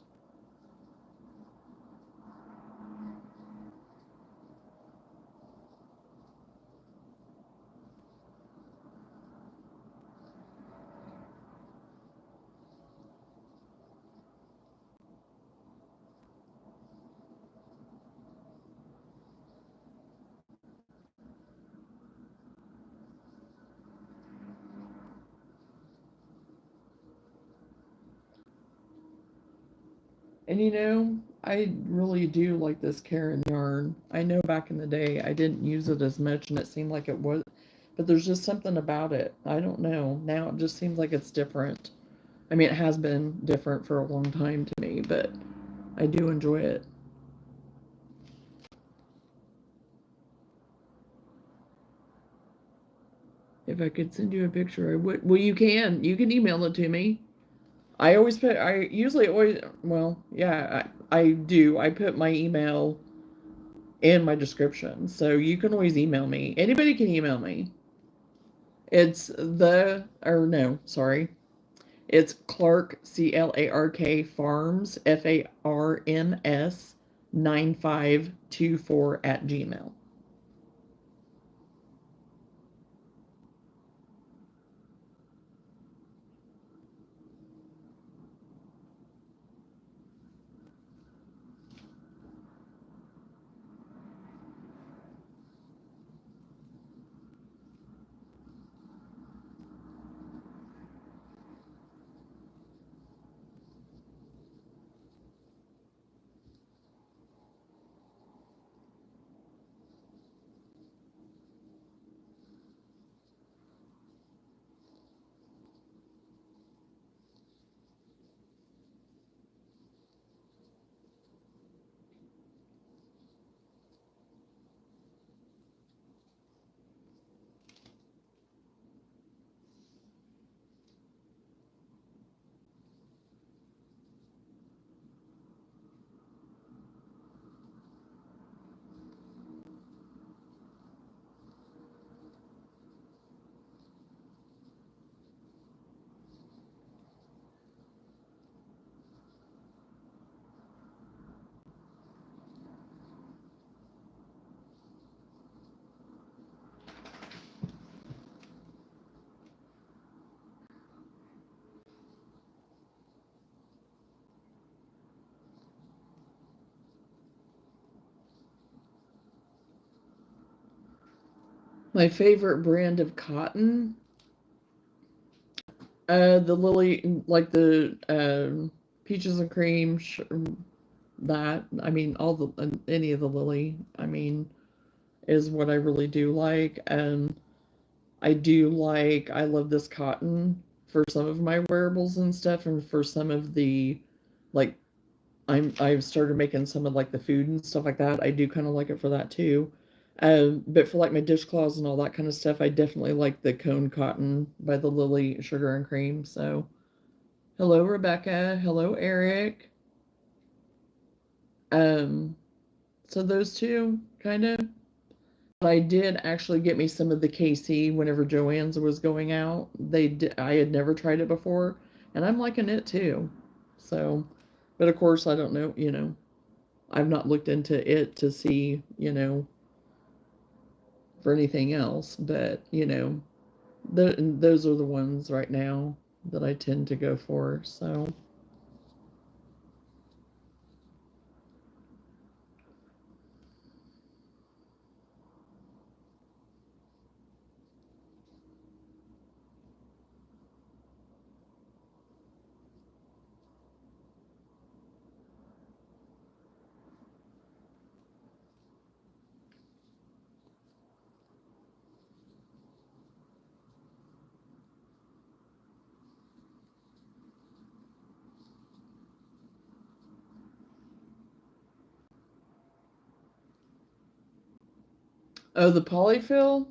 And I really do like this Karen yarn. I know back in the day I didn't use it as much and it seemed like it was, but there's just something about it. I don't know. Now it just seems like it's different. I mean, it has been different for a long time to me, but I do enjoy it. If I could send you a picture, I would. Well, you can. You can email it to me. I usually always, well, yeah, I do. I put my email in my description. So you can always email me. Anybody can email me. It's or no, sorry. It's Clark, CLARK Farms, FARMS 9524 at Gmail. My favorite brand of cotton, the Lily, like the peaches and cream, that, I mean, all the, any of the Lily, I mean, is what I really do like. And I love this cotton for some of my wearables and stuff, and for some of the, like, I've started making some of like the food and stuff like that. I do kind of like it for that too. But for like my dishcloths and all that kind of stuff, I definitely like the cone cotton by the Lily Sugar and Cream. So, hello, Rebecca. Hello, Eric. Um, so those two kind of. I did actually get me some of the KC whenever Joann's was going out. I had never tried it before, and I'm liking it too. So, but of course, I don't know. I've not looked into it to see, for anything else. But those are the ones right now that I tend to go for. So, Oh, the polyfill?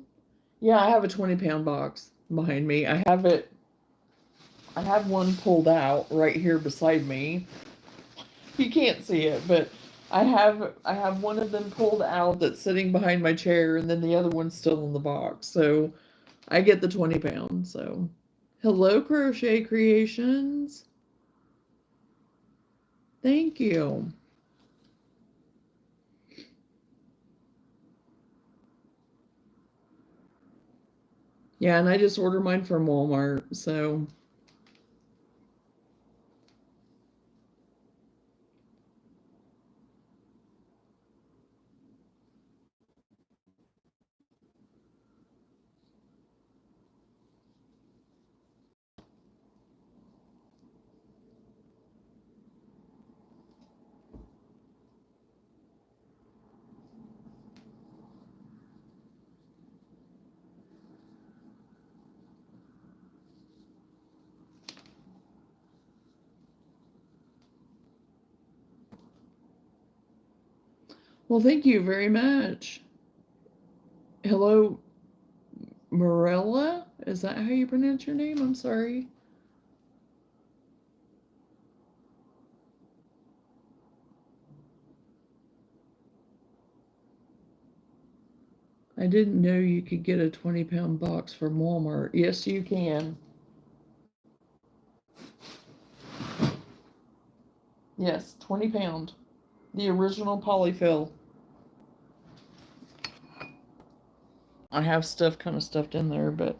Yeah, I have a 20-pound box behind me. I have one pulled out right here beside me. You can't see it, but I have one of them pulled out that's sitting behind my chair, and then the other one's still in the box. So I get the 20 pounds. So hello, Crochet Creations. Thank you. Yeah, and I just ordered mine from Walmart. So well, thank you very much. Hello, Morella. Is that how you pronounce your name? I'm sorry. I didn't know you could get a 20-pound box from Walmart. Yes, you can. Yes, 20-pound. The original polyfill. I have stuff kind of stuffed in there, but.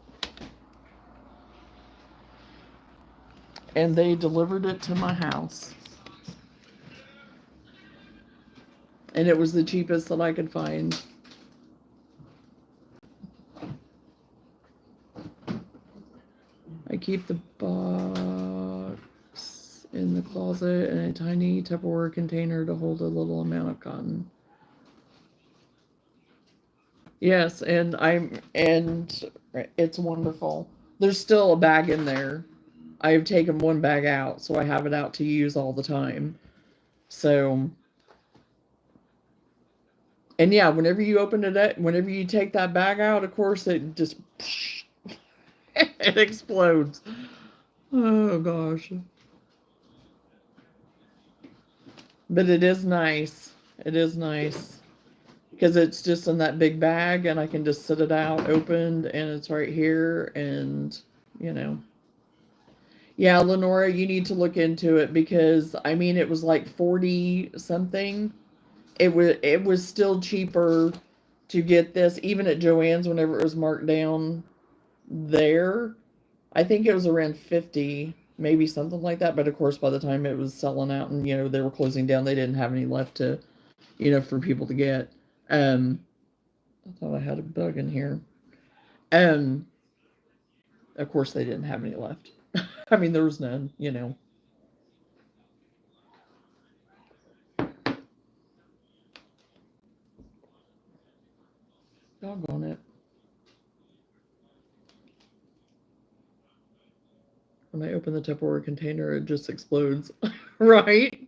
And they delivered it to my house. And it was the cheapest that I could find. I keep the box in the closet in a tiny Tupperware container to hold a little amount of cotton. Yes, and it's wonderful. There's still a bag in there. I've taken one bag out, so I have it out to use all the time. So, and yeah, whenever you open it up, whenever you take that bag out, of course, it just it explodes. Oh gosh. But it is nice. It is nice because it's just in that big bag and I can just sit it out opened and it's right here and you know. Yeah, Lenora, you need to look into it because I mean it was like 40 something. It was still cheaper to get this even at Joann's whenever it was marked down there. I think it was around 50, maybe something like that, but of course by the time it was selling out and they were closing down, they didn't have any left to for people to get. Um, I thought I had a bug in here. Um, of course they didn't have any left. I mean, there was none. Doggone it. When I open the Tupperware container, it just explodes. Right?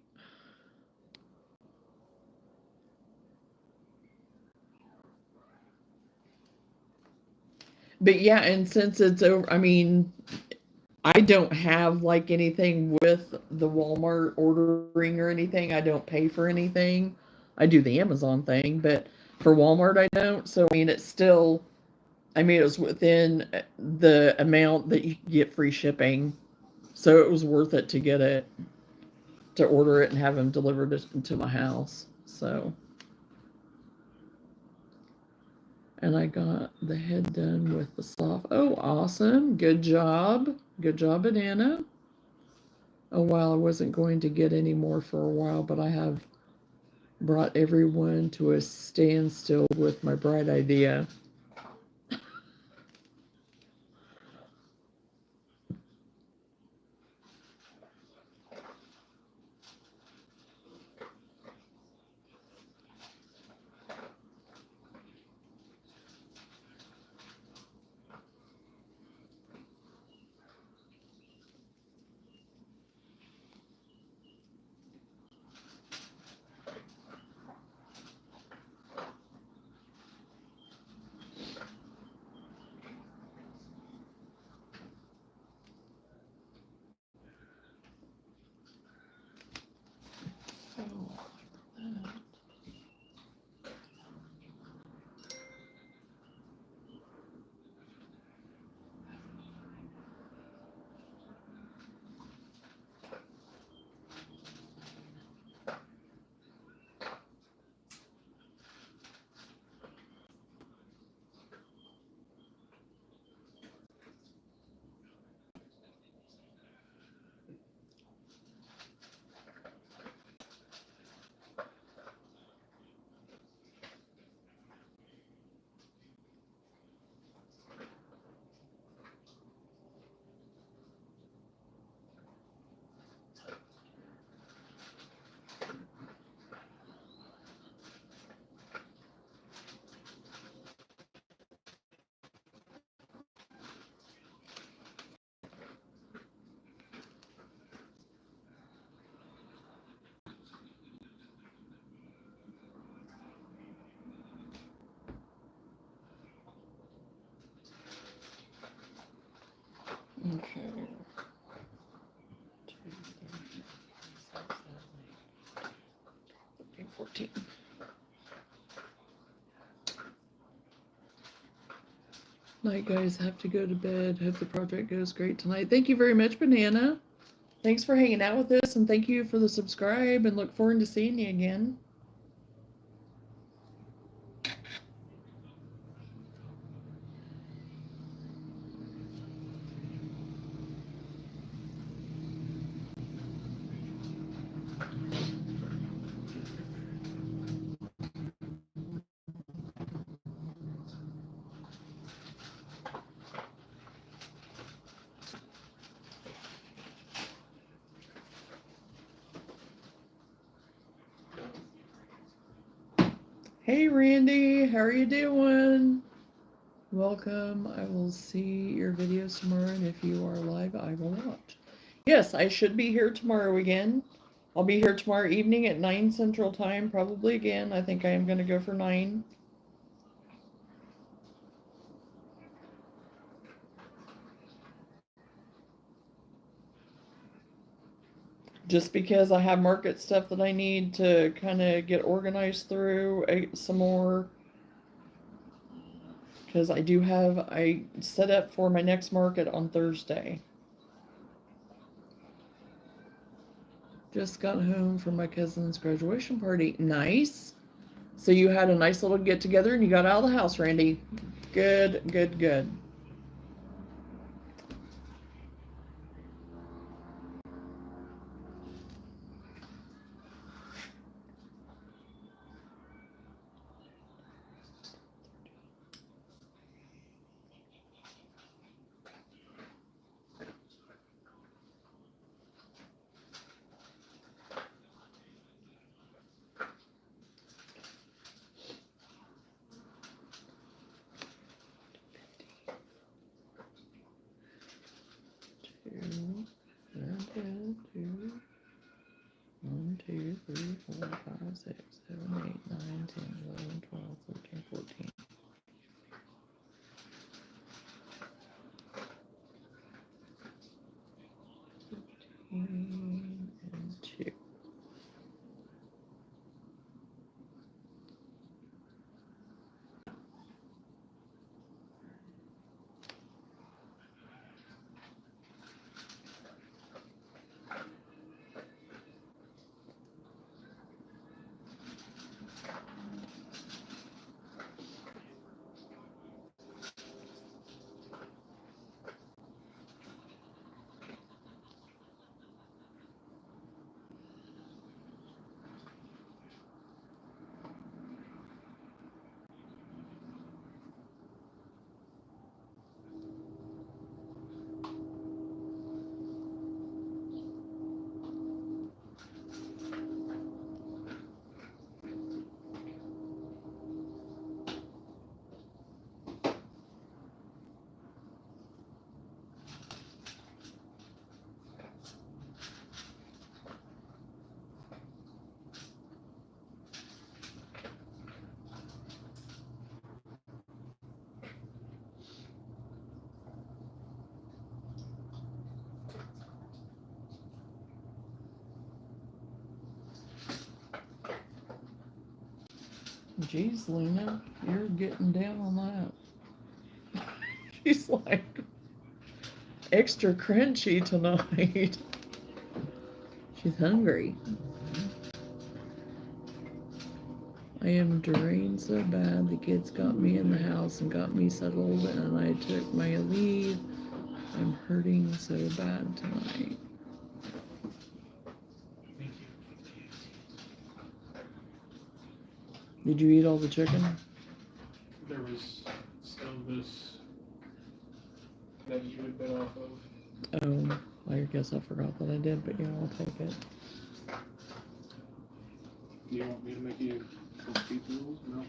But yeah, and since it's over, I mean, I don't have like anything with the Walmart ordering or anything. I don't pay for anything. I do the Amazon thing, but for Walmart, I don't. So, I mean, it's still, I mean, it was within the amount that you get free shipping. So it was worth it to get it, to order it and have them delivered to my house. So, and I got the head done with the soft. Oh, awesome. Good job. Good job, Banana. Oh, well, I wasn't going to get any more for a while, but I have brought everyone to a standstill with my bright idea. Night, guys. Have to go to bed. Hope the project goes great tonight. Thank you very much, Banana. Thanks for hanging out with us, and thank you for the subscribe, and look forward to seeing you again. Hey, Randy. How are you doing? Welcome. I will see your videos tomorrow, and if you are live, I will watch. Yes, I should be here tomorrow again. I'll be here tomorrow evening at 9 Central Time, probably again. I think I am going to go for 9. Just because I have market stuff that I need to kind of get organized through some more. Because I set up for my next market on Thursday. Just got home from my cousin's graduation party. Nice. So you had a nice little get together and you got out of the house, Randy. Good, good, good. One, two, three, 4, 5, 6, 7, 8, 9, 10, 11, 12, 13, 14. And 2. Jeez, Lena, you're getting down on that. She's like extra crunchy tonight. She's hungry. I am drained so bad. The kids got me in the house and got me settled, and I took my leave. I'm hurting so bad tonight. Did you eat all the chicken? There was still this that you had bit off of. Oh, I guess I forgot that I did, but yeah, I'll take it. Do you want me to make you a couple pizza rolls or no?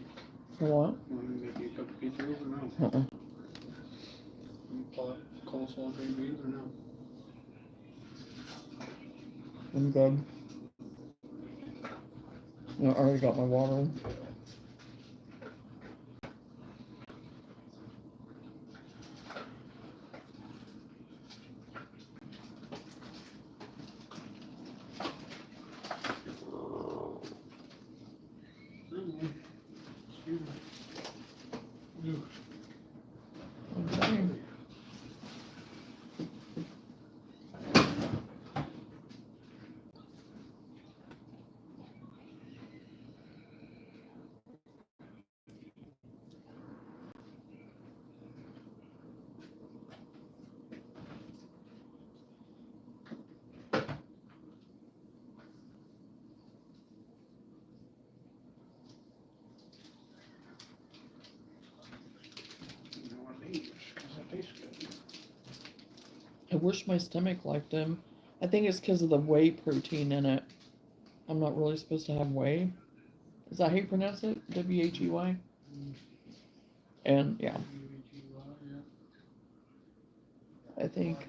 For what? Want me to make you a couple pizza rolls or no? Coleslaw green beans or no? I'm good. I already got my water. wish my stomach liked them. I think it's because of the whey protein in it. I'm not really supposed to have whey. Is that how you pronounce it? Whey? And yeah, I think.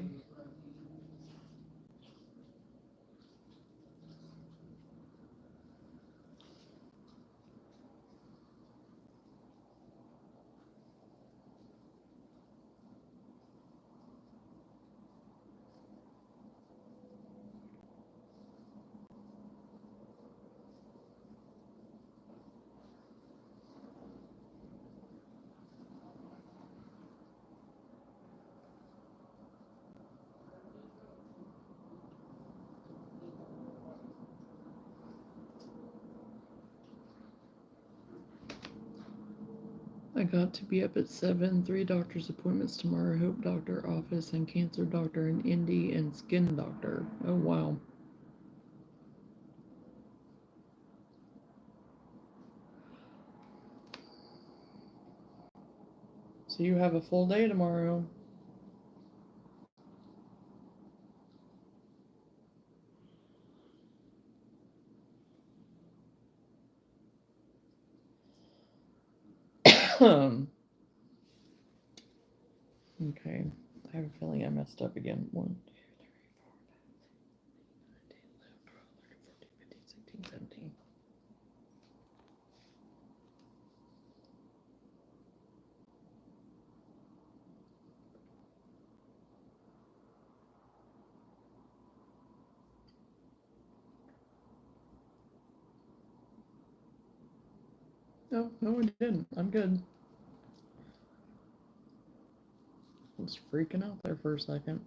I got to be up at 7, 3 doctor's appointments tomorrow, Hope doctor office and cancer doctor in Indy and skin doctor. Oh wow. So you have a full day tomorrow. Okay. I have a feeling I messed up again. 1, 2, 3, 4, 5, 6, 7, 8, 9, 10, 11, 12, 13, 14, 15, 16, 17. No, I didn't. I'm good. I was freaking out there for a second.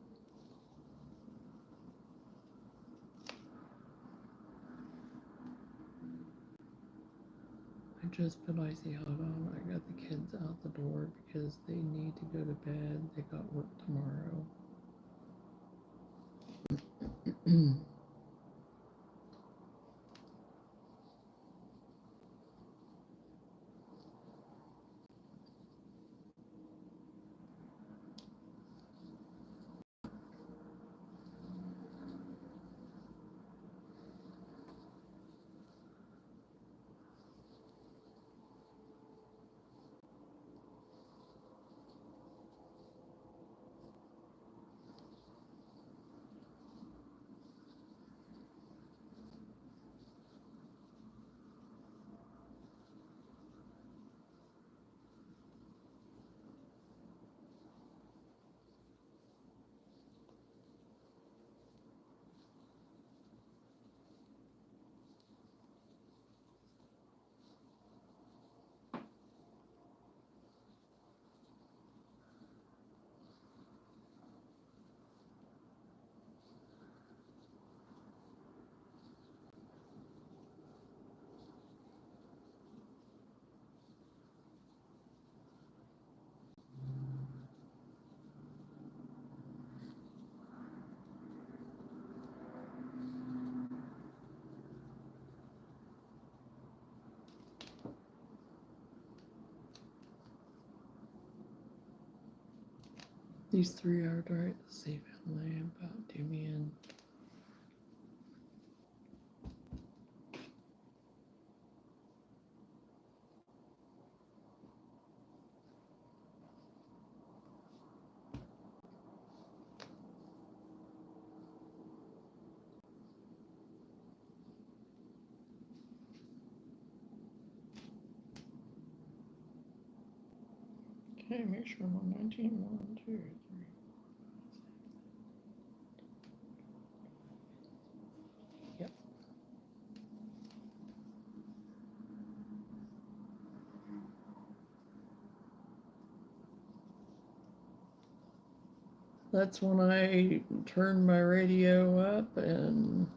I just put icy hot on. I got the kids out the door because they need to go to bed. They got work tomorrow. These 3-hour drive to save family about do me in. Okay, make sure I'm on 19. 1, 2, 3. Yep. That's when I turn my radio up and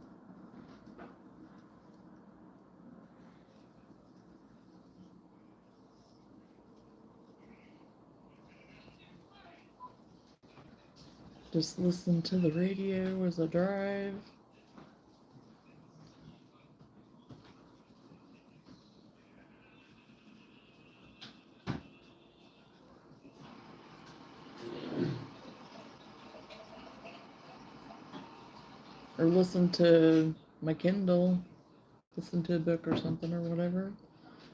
just listen to the radio as I drive. or listen to my Kindle, listen to a book or something or whatever.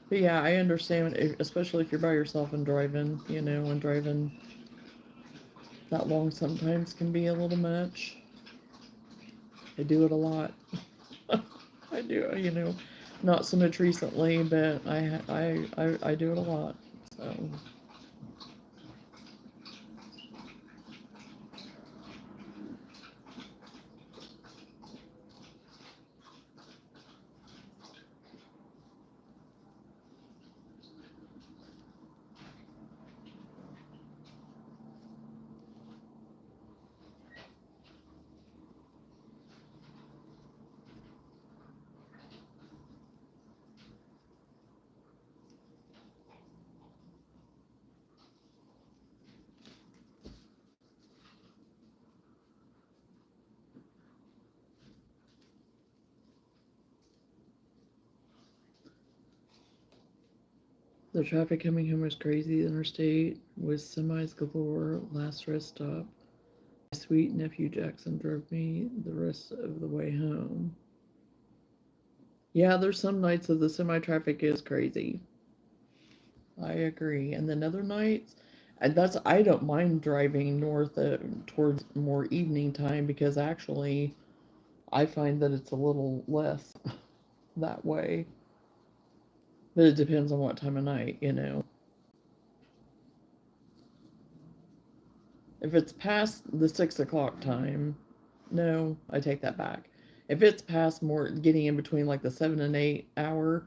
But yeah, I understand, especially if you're by yourself and driving, and driving that long sometimes can be a little much. I do it a lot. I do, not so much recently, but I do it a lot. So. The traffic coming home was crazy. The interstate was semis galore. Last rest stop. My sweet nephew Jackson drove me the rest of the way home. Yeah, there's some nights that the semi traffic is crazy. I agree. And then other nights, and I don't mind driving north towards more evening time because actually I find that it's a little less that way. But it depends on what time of night. If it's past the 6 o'clock time, no, I take that back. If it's past more, getting in between like the 7 and 8 hour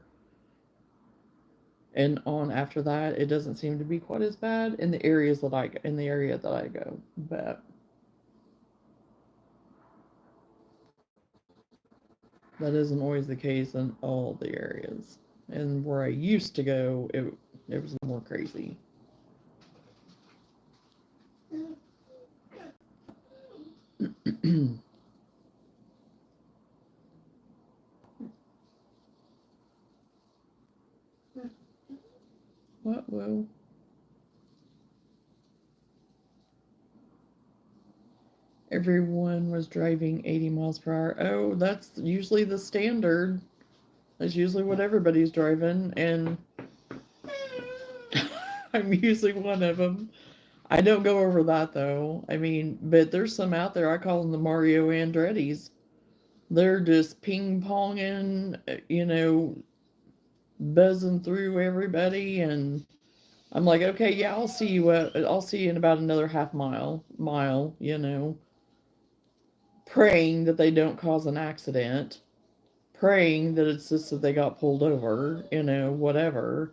and on after that, it doesn't seem to be quite as bad in the area that I go. But that isn't always the case in all the areas. And where I used to go, it was more crazy. What will? Everyone was driving 80 miles per hour. Oh, that's usually the standard. That's usually what everybody's driving, and I'm usually one of them. I don't go over that though. I mean, but there's some out there. I call them the Mario Andretti's. They're just ping ponging, buzzing through everybody, and I'm like, okay, yeah, I'll see you. I'll see you in about another half mile. Praying that they don't cause an accident, praying that it's just that they got pulled over, whatever.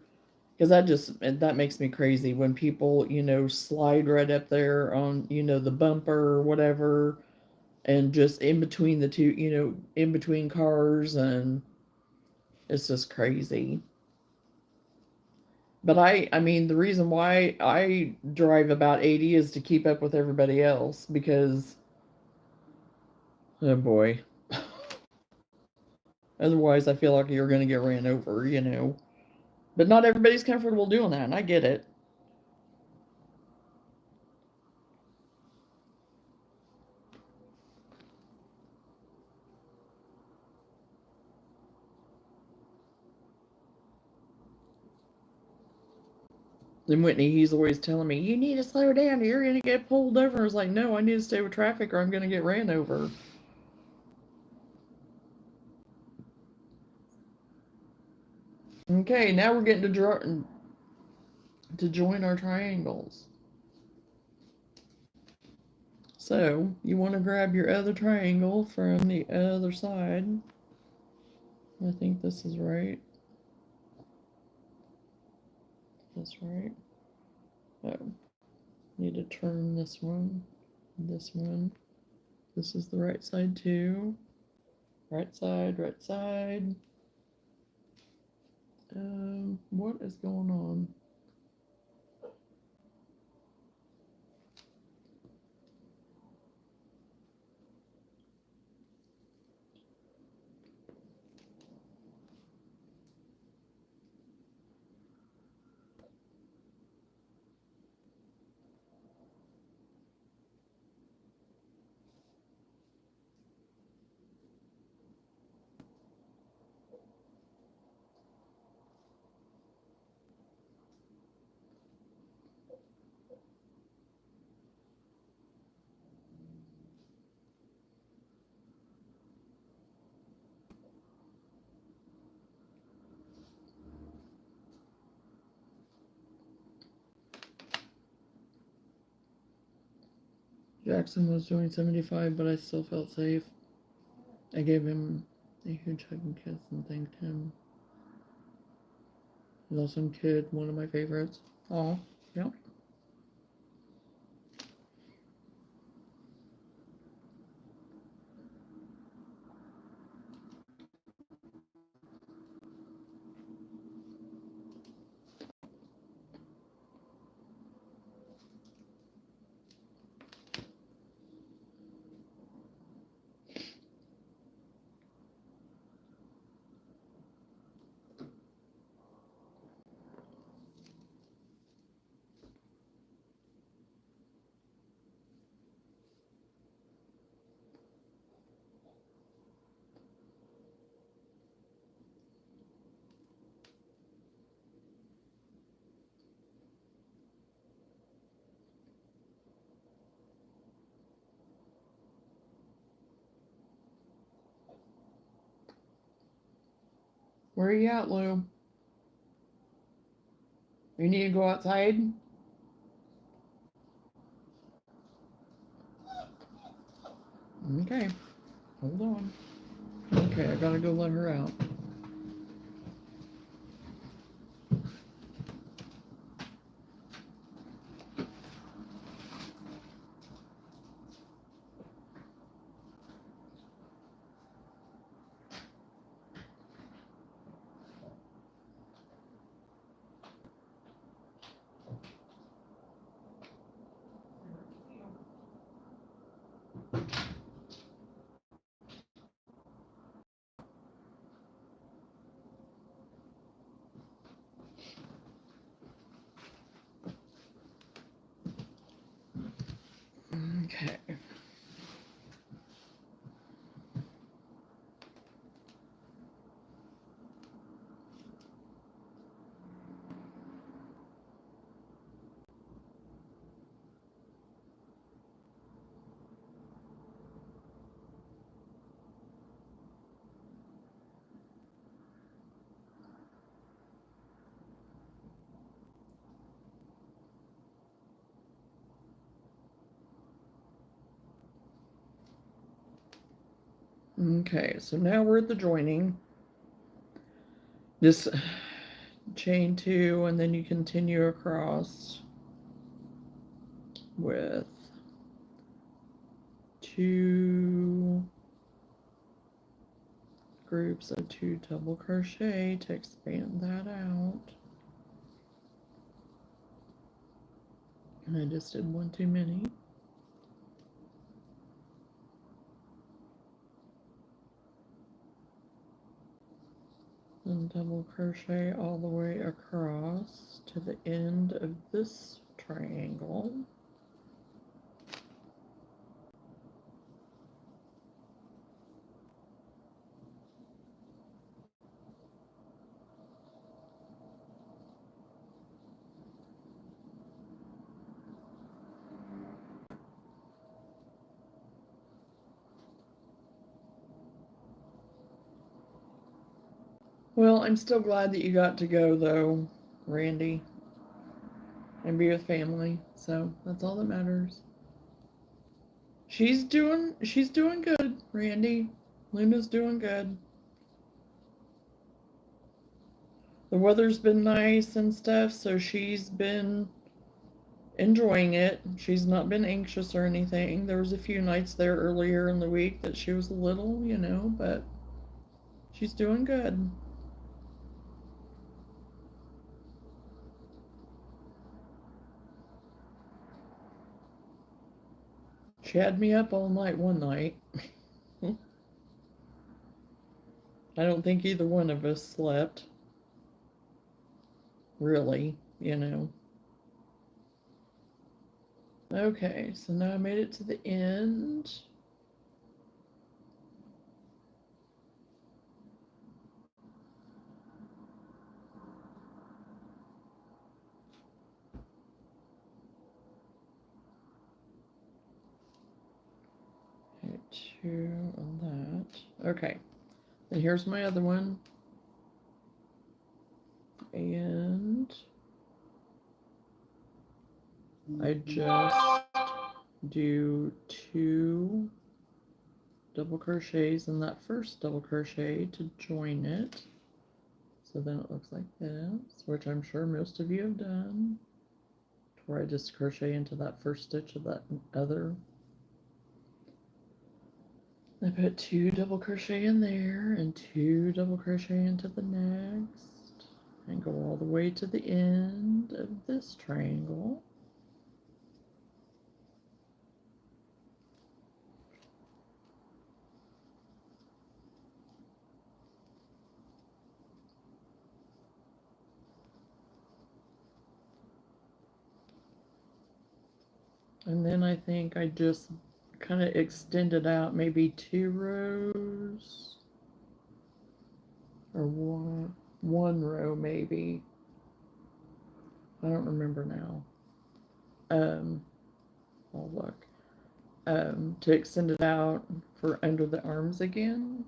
Because that makes me crazy when people, slide right up there on, the bumper or whatever, and just in between the two, in between cars, and it's just crazy. But I mean, the reason why I drive about 80 is to keep up with everybody else because, oh boy. Otherwise, I feel like you're going to get ran over. But not everybody's comfortable doing that, and I get it. And Whitney, he's always telling me, you need to slow down, or you're going to get pulled over. I was like, no, I need to stay with traffic or I'm going to get ran over. Okay, now we're getting to join our triangles. So, you want to grab your other triangle from the other side. I think this is right. That's right. Oh, need to turn this one. This one. This is the right side too. Right side, right side. What is going on? Jackson was doing 75, but I still felt safe. I gave him a huge hug and kiss and thanked him. He's an awesome kid, one of my favorites. Aw, yep. Where are you at, Lou? You need to go outside? Okay, hold on. Okay, I gotta go let her out. Okay. Okay, so now we're at the joining. Just chain 2 and then you continue across with 2 groups of 2 double crochet to expand that out. And I just did one too many. And double crochet all the way across to the end of this triangle. Well, I'm still glad that you got to go though, Randy, and be with family. So that's all that matters. She's doing good, Randy. Luna's doing good. The weather's been nice and stuff, so she's been enjoying it. She's not been anxious or anything. There was a few nights there earlier in the week that she was a little, but she's doing good. She had me up all night one night. I don't think either one of us slept. Really. Okay, so now I made it to the end. Okay, 2 on that. Okay, and here's my other one. And I just do 2 double crochets in that first double crochet to join it. So then it looks like this, which I'm sure most of you have done, where I just crochet into that first stitch of that other. I put 2 double crochet in there and 2 double crochet into the next, and go all the way to the end of this triangle. And then I think I just kind of extended out maybe 2 rows or one row maybe. I don't remember now. I'll look. To extend it out for under the arms again.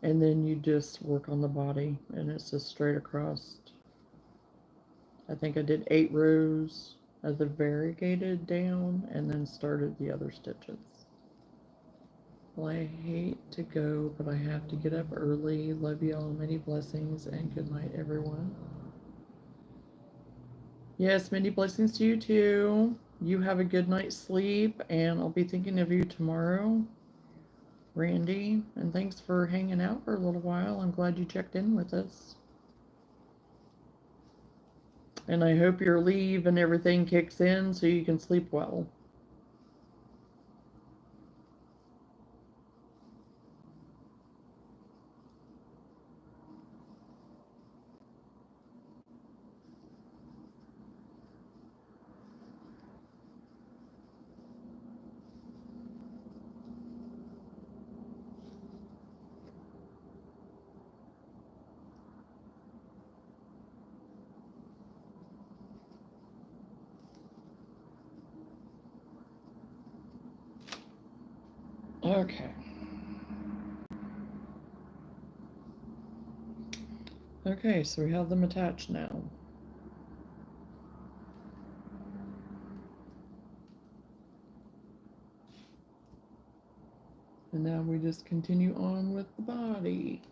And then you just work on the body, and it's just straight across. I think I did 8 rows of the variegated down and then started the other stitches. Well, I hate to go, but I have to get up early. Love you all. Many blessings and good night, everyone. Yes, many blessings to you too. You have a good night's sleep, and I'll be thinking of you tomorrow, Randy. And thanks for hanging out for a little while. I'm glad you checked in with us. And I hope your leave and everything kicks in so you can sleep well. Okay. Okay, so we have them attached now. And now we just continue on with the body.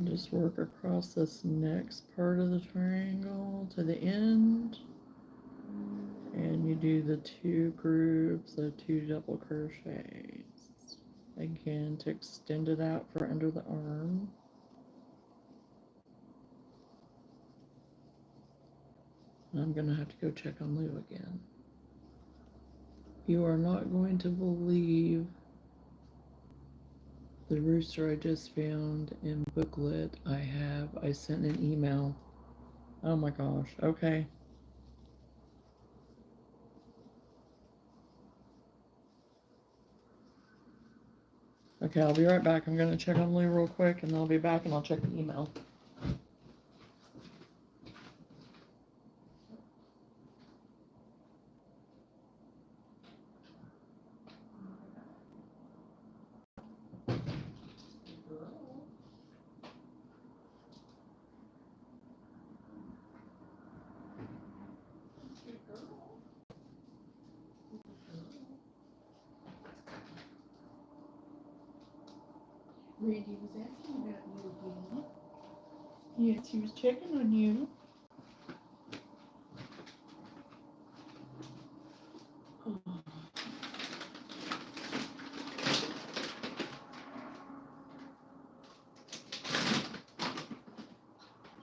Just work across this next part of the triangle to the end. And you do the 2 groups of 2 double crochets. Again, to extend it out for under the arm. I'm gonna have to go check on Lou again. You are not going to believe the rooster I just found in booklet I sent an email. Oh my gosh, okay. Okay, I'll be right back. I'm gonna check on Lou real quick and I'll be back and I'll check the email. Randy was asking about you again. Yes, he was checking on you. Oh.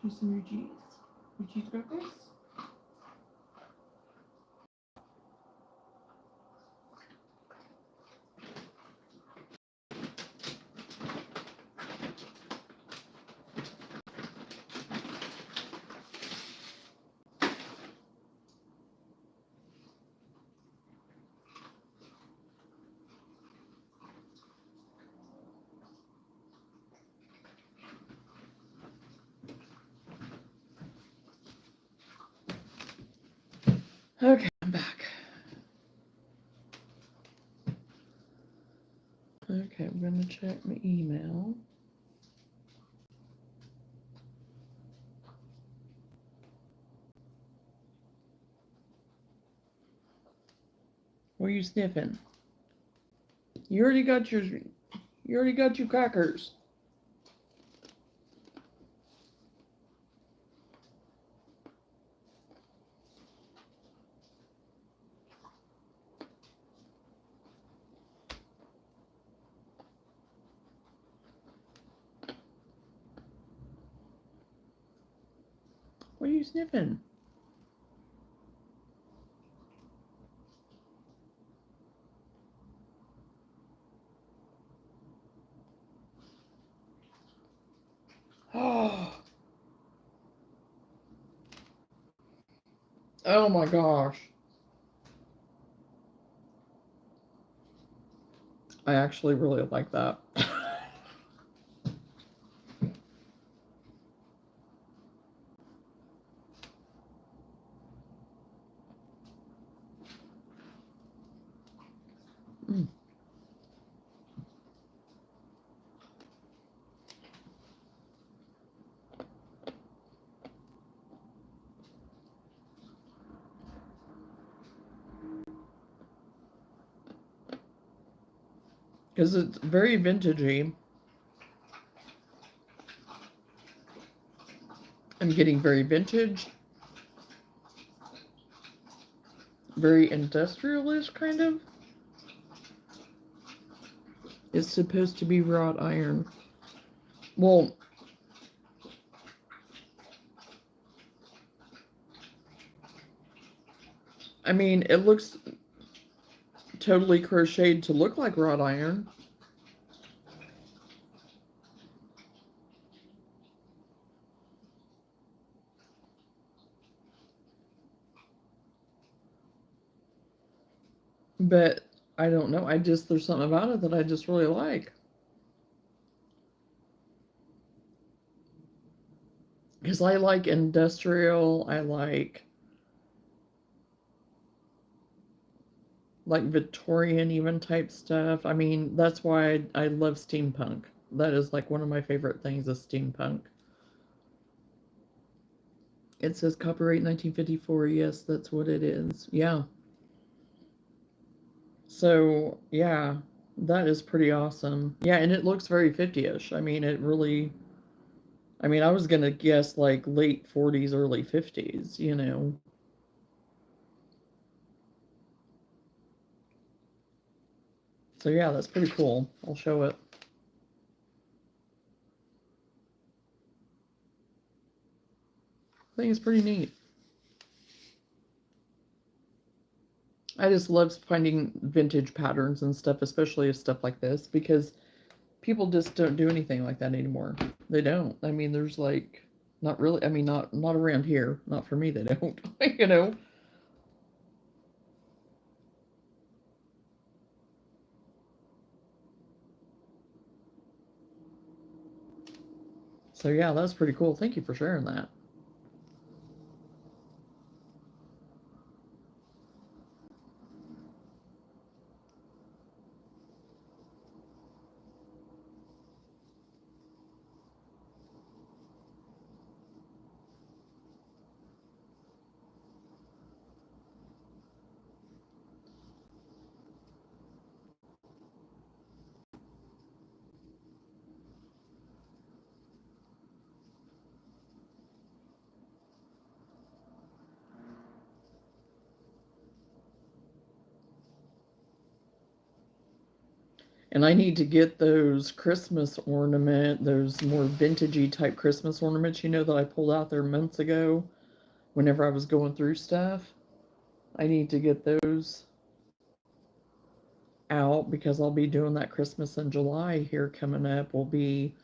Do some your cheeseburgers. Okay, I'm back. Okay, I'm gonna check my email. What are you sniffing? You already got your crackers. What are you sniffing? Oh, oh my gosh. I actually really like that. Mm. Because it's very vintagey. I'm getting very vintage, very industrialist kind of. It's supposed to be wrought iron. Well, I mean, it looks totally crocheted to look like wrought iron. But I don't know. There's something about it that I just really like. Because I like industrial, I like Victorian even type stuff. I mean, that's why I love steampunk. That is like one of my favorite things is steampunk. It says copyright 1954. Yes, that's what it is. Yeah. So, yeah, that is pretty awesome. Yeah, and it looks very 50ish. I mean, I was going to guess like late 40s, early 50s, you know. So, yeah, that's pretty cool. I'll show it. I think it's pretty neat. I just love finding vintage patterns and stuff, especially stuff like this, because people just don't do anything like that anymore. They don't. I mean, there's like not really. I mean, not around here. Not for me. They don't. you know. So yeah, that's pretty cool. Thank you for sharing that. And I need to get those Christmas those more vintagey type Christmas ornaments, that I pulled out there months ago whenever I was going through stuff. I need to get those out because I'll be doing that Christmas in July here coming up. Will be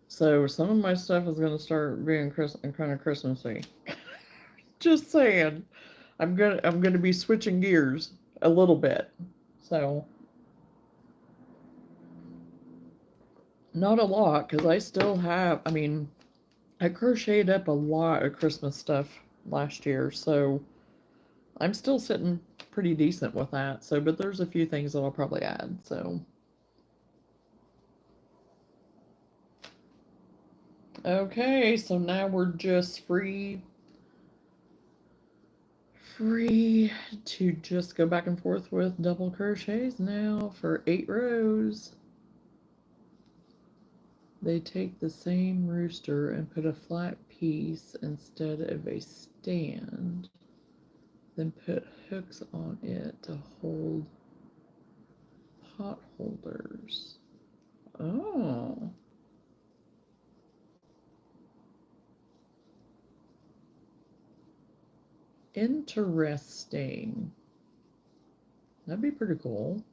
so some of my stuff is going to start being kind of Christmassy. Just saying, I'm gonna be switching gears a little bit. So not a lot because I still have. I mean, I crocheted up a lot of Christmas stuff last year, so I'm still sitting pretty decent with that. So, but there's a few things that I'll probably add. So, okay, so now we're just free to just go back and forth with double crochets now for 8 rows. They take the same rooster and put a flat piece instead of a stand, then put hooks on it to hold pot holders. Oh, interesting. That'd be pretty cool.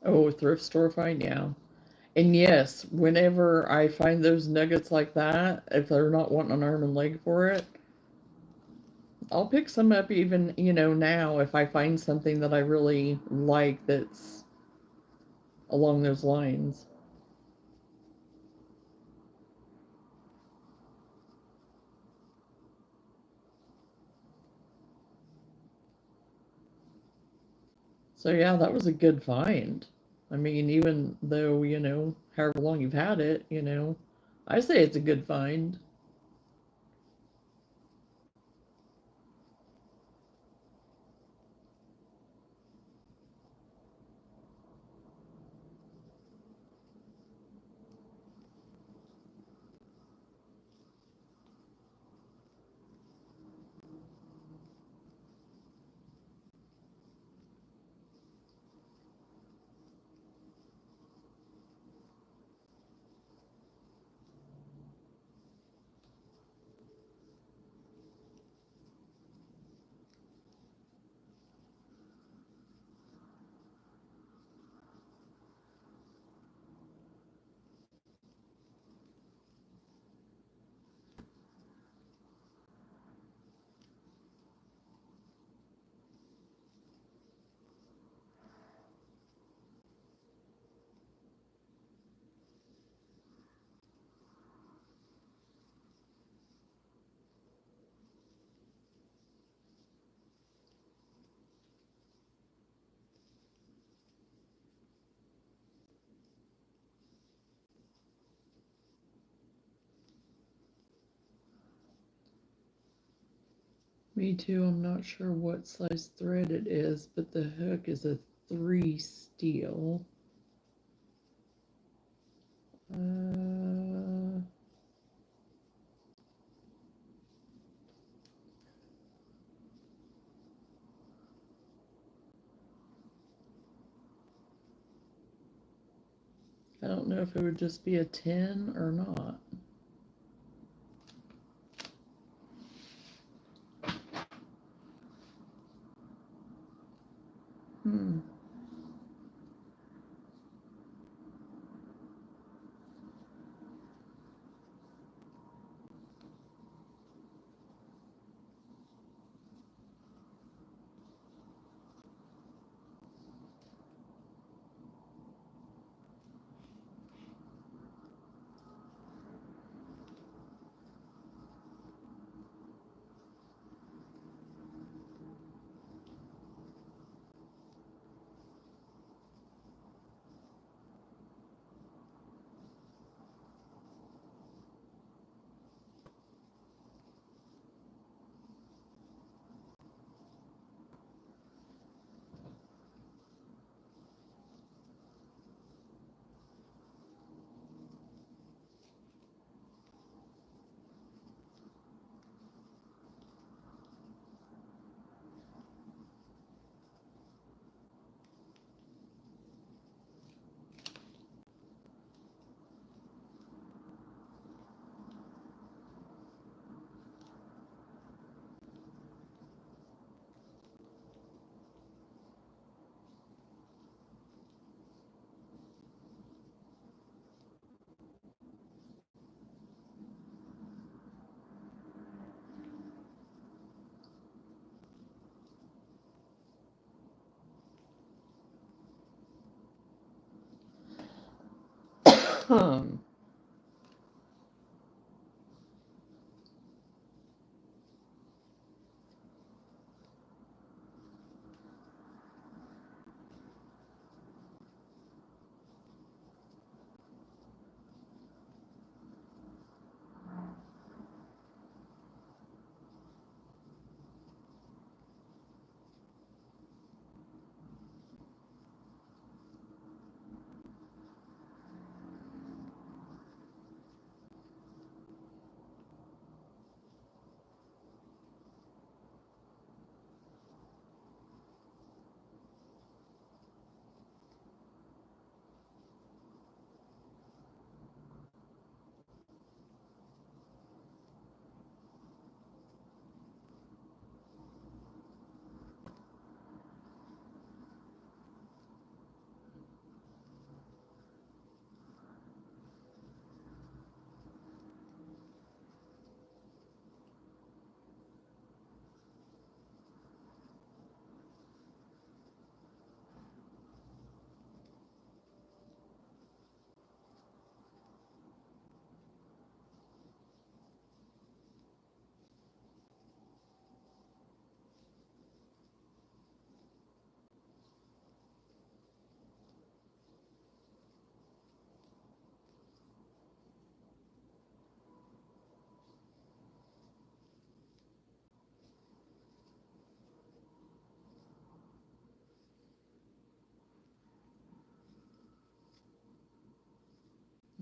Oh, thrift store find, yeah. And yes, whenever I find those nuggets like that, if they're not wanting an arm and leg for it, I'll pick some up even, now if I find something that I really like that's along those lines. So yeah, that was a good find. I mean, even though, however long you've had it, I say it's a good find. Me too. I'm not sure what size thread it is, but the hook is a 3 steel. I don't know if it would just be a 10 or not. Hmm. Hmm.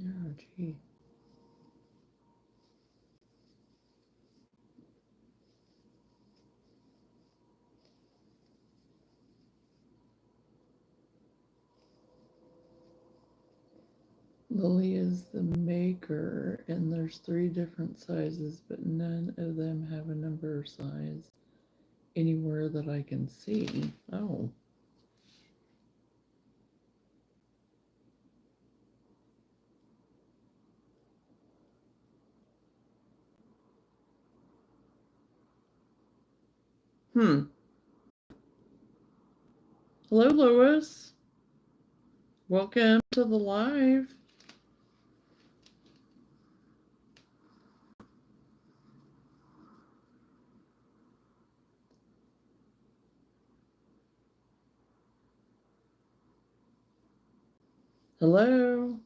Oh, gee. Lily is the maker, and there's 3 different sizes, but none of them have a number or size anywhere that I can see. Oh. Hmm. Hello, Lois. Welcome to the live. Hello.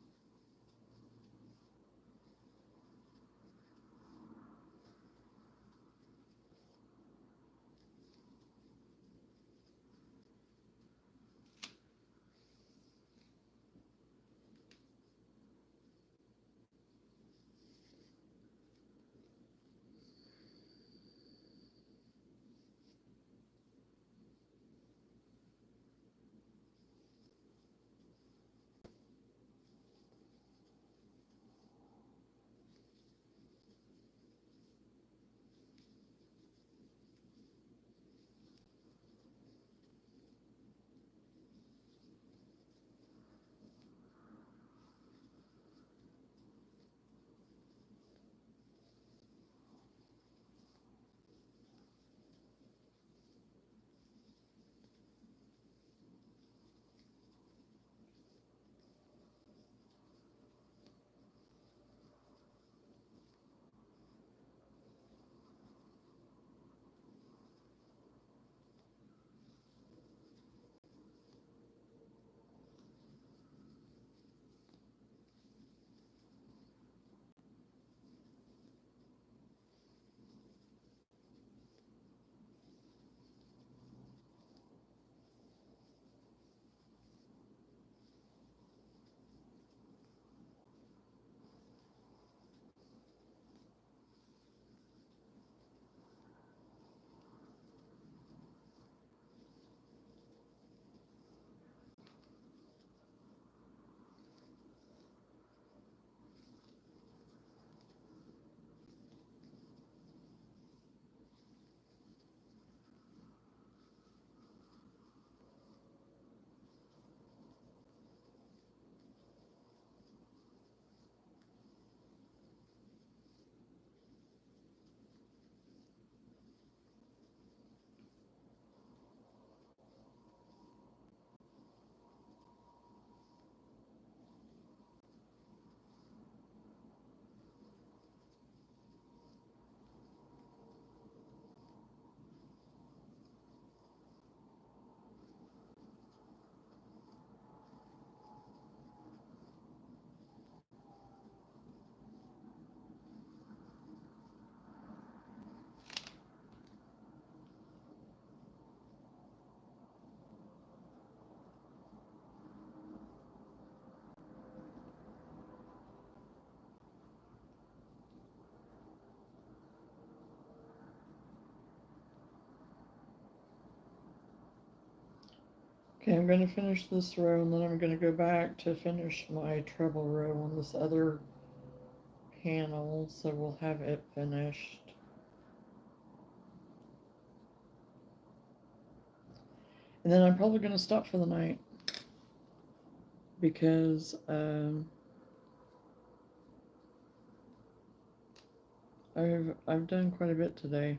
Okay, I'm going to finish this row and then I'm going to go back to finish my treble row on this other panel, so we'll have it finished. And then I'm probably going to stop for the night because I've done quite a bit today.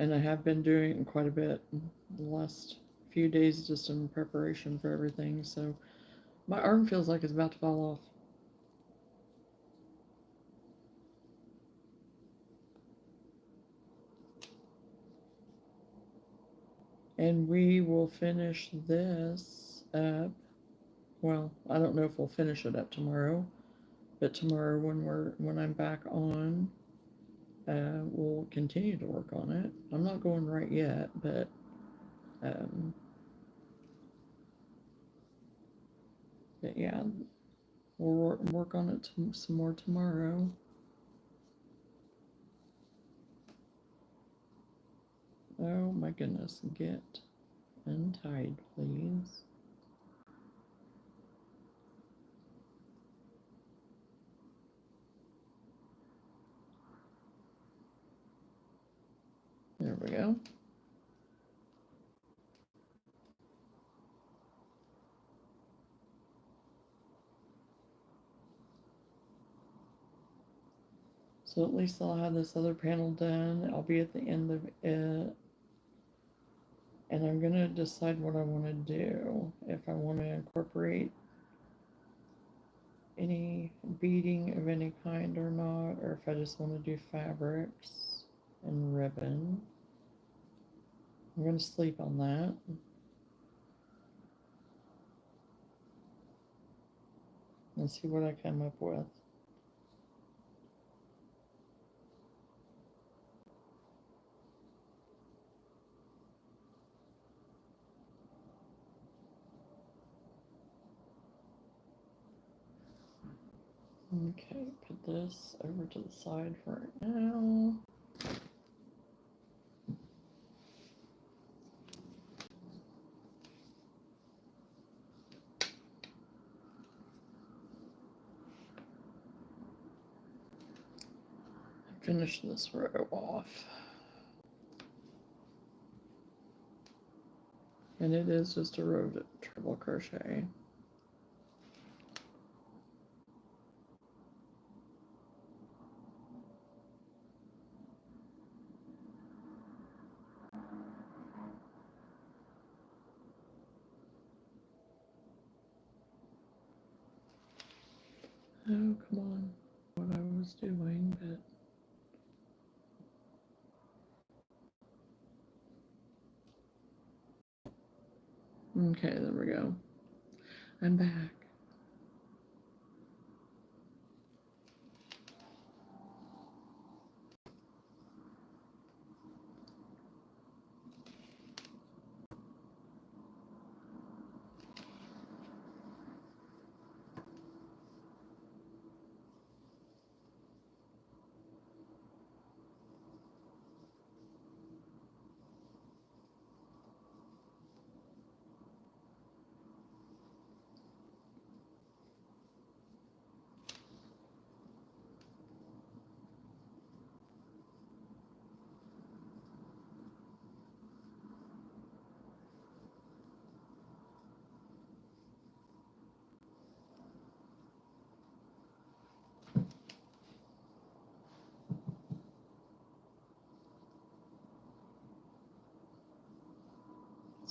And I have been doing quite a bit the last few days just in preparation for everything, so my arm feels like it's about to fall off. And we will finish this up. Well, I don't know if we'll finish it up tomorrow, but tomorrow when I'm back on, we'll continue to work on it. I'm not going right yet, but yeah, we'll work on it some more tomorrow. Oh my goodness, get untied, please. There we go. So at least I'll have this other panel done. I'll be at the end of it. And I'm going to decide what I want to do. If I want to incorporate any beading of any kind or not, or if I just want to do fabrics and ribbon. I'm going to sleep on that. And see what I come up with. Okay, put this over to the side for right now. Finish this row off. And it is just a row to treble crochet. Oh, come on. What I was doing, but okay, there we go. I'm back.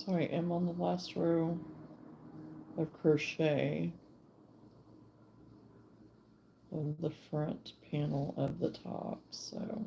So I am on the last row of crochet of the front panel of the top, so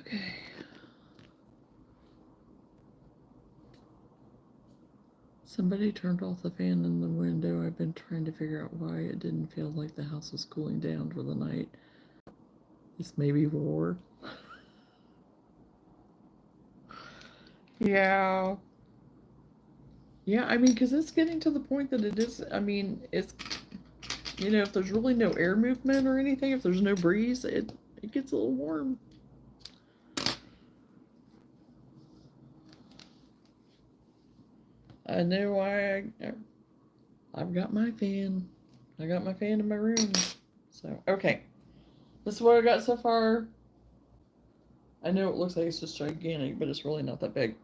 Okay. Somebody turned off the fan in the window. I've been trying to figure out why it didn't feel like the house was cooling down for the night. This may be war. Yeah. Yeah, I mean, because it's getting to the point that it is, I mean, it's, you know, if there's really no air movement or anything, if there's no breeze, it gets a little warm. I know I've got my fan. I got my fan in my room. So, okay. This is what I got so far. I know it looks like it's just gigantic, but it's really not that big.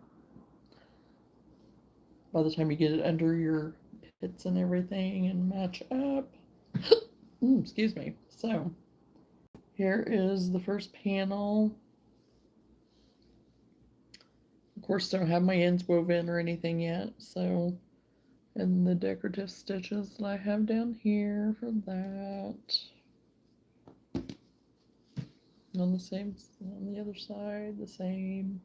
By the time you get it under your pits and everything and match up. Excuse me. So, here is the first panel. Of course, don't have my ends woven or anything yet, so, and the decorative stitches that I have down here for that. On the same, on the other side, the same.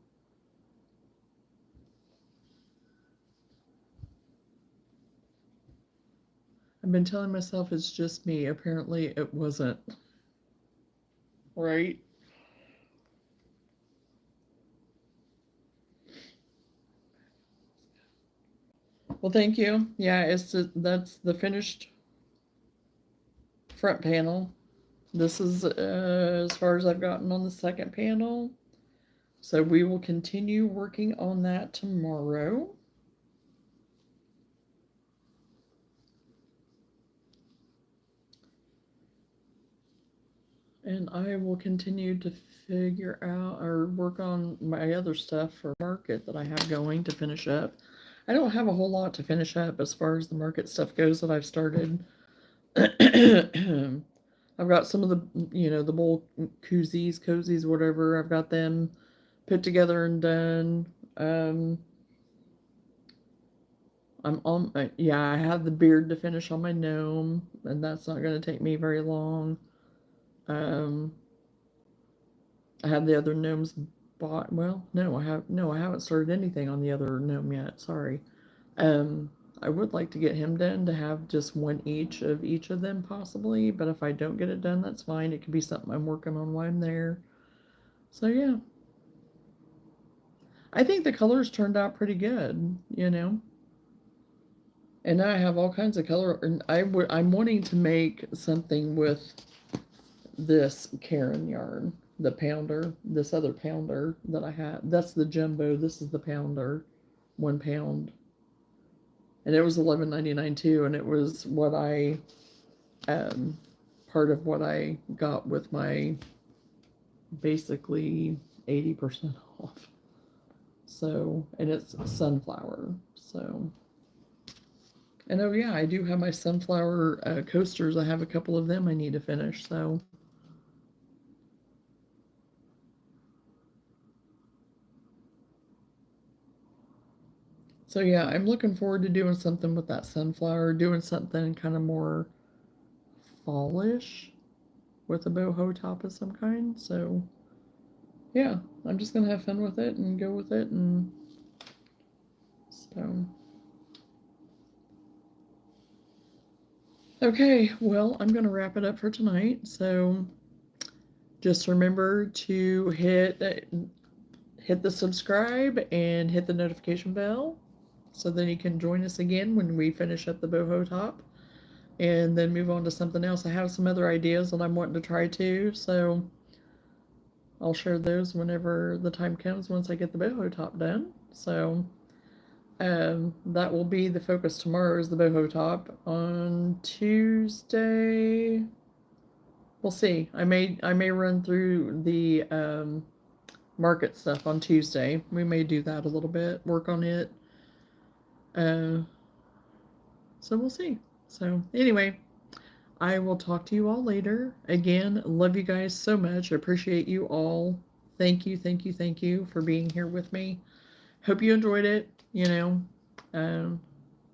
I've been telling myself it's just me. Apparently it wasn't. Right? Well, thank you. Yeah, that's the finished front panel. This is as far as I've gotten on the second panel. So we will continue working on that tomorrow. And I will continue to figure out or work on my other stuff for market that I have going to finish up. I don't have a whole lot to finish up as far as the market stuff goes that I've started. I've got some of the, you know, the bowl cozies, whatever. I've got them put together and done. I'm on, yeah, I have the beard to finish on my gnome, and that's not going to take me very long. I have the other gnomes bought. Well, no, I haven't started anything on the other gnome yet. Sorry. Um, I would like to get him done to have just one each of them possibly, but if I don't get it done, that's fine. It could be something I'm working on while I'm there. So yeah. I think the colors turned out pretty good, you know. And now I have all kinds of color, and I'm wanting to make something with this Karen yarn, the pounder, this other pounder that I have. That's the jumbo. This is the pounder, 1 pound, and it was $11.99 too. And it was what I, part of what I got with my basically 80% off. So, and it's sunflower. So, and oh yeah, I do have my sunflower coasters. I have a couple of them I need to finish. So yeah, I'm looking forward to doing something with that sunflower, doing something kind of more fallish with a boho top of some kind. So yeah, I'm just gonna have fun with it and go with it, and so. Okay, well, I'm gonna wrap it up for tonight. So just remember to hit the subscribe and hit the notification bell, so then you can join us again when we finish up the boho top and then move on to something else. I have some other ideas that I'm wanting to try too, so I'll share those whenever the time comes once I get the boho top done. So that will be the focus tomorrow, is the boho top. On Tuesday, we'll see. I may run through the market stuff on Tuesday. We may do that a little bit, work on it. So we'll see. So anyway, I will talk to you all later. Again, love you guys so much. I appreciate you all. Thank you, thank you, thank you for being here with me. Hope you enjoyed it. You know,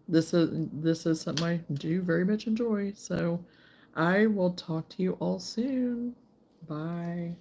this is something I do very much enjoy. So I will talk to you all soon. Bye.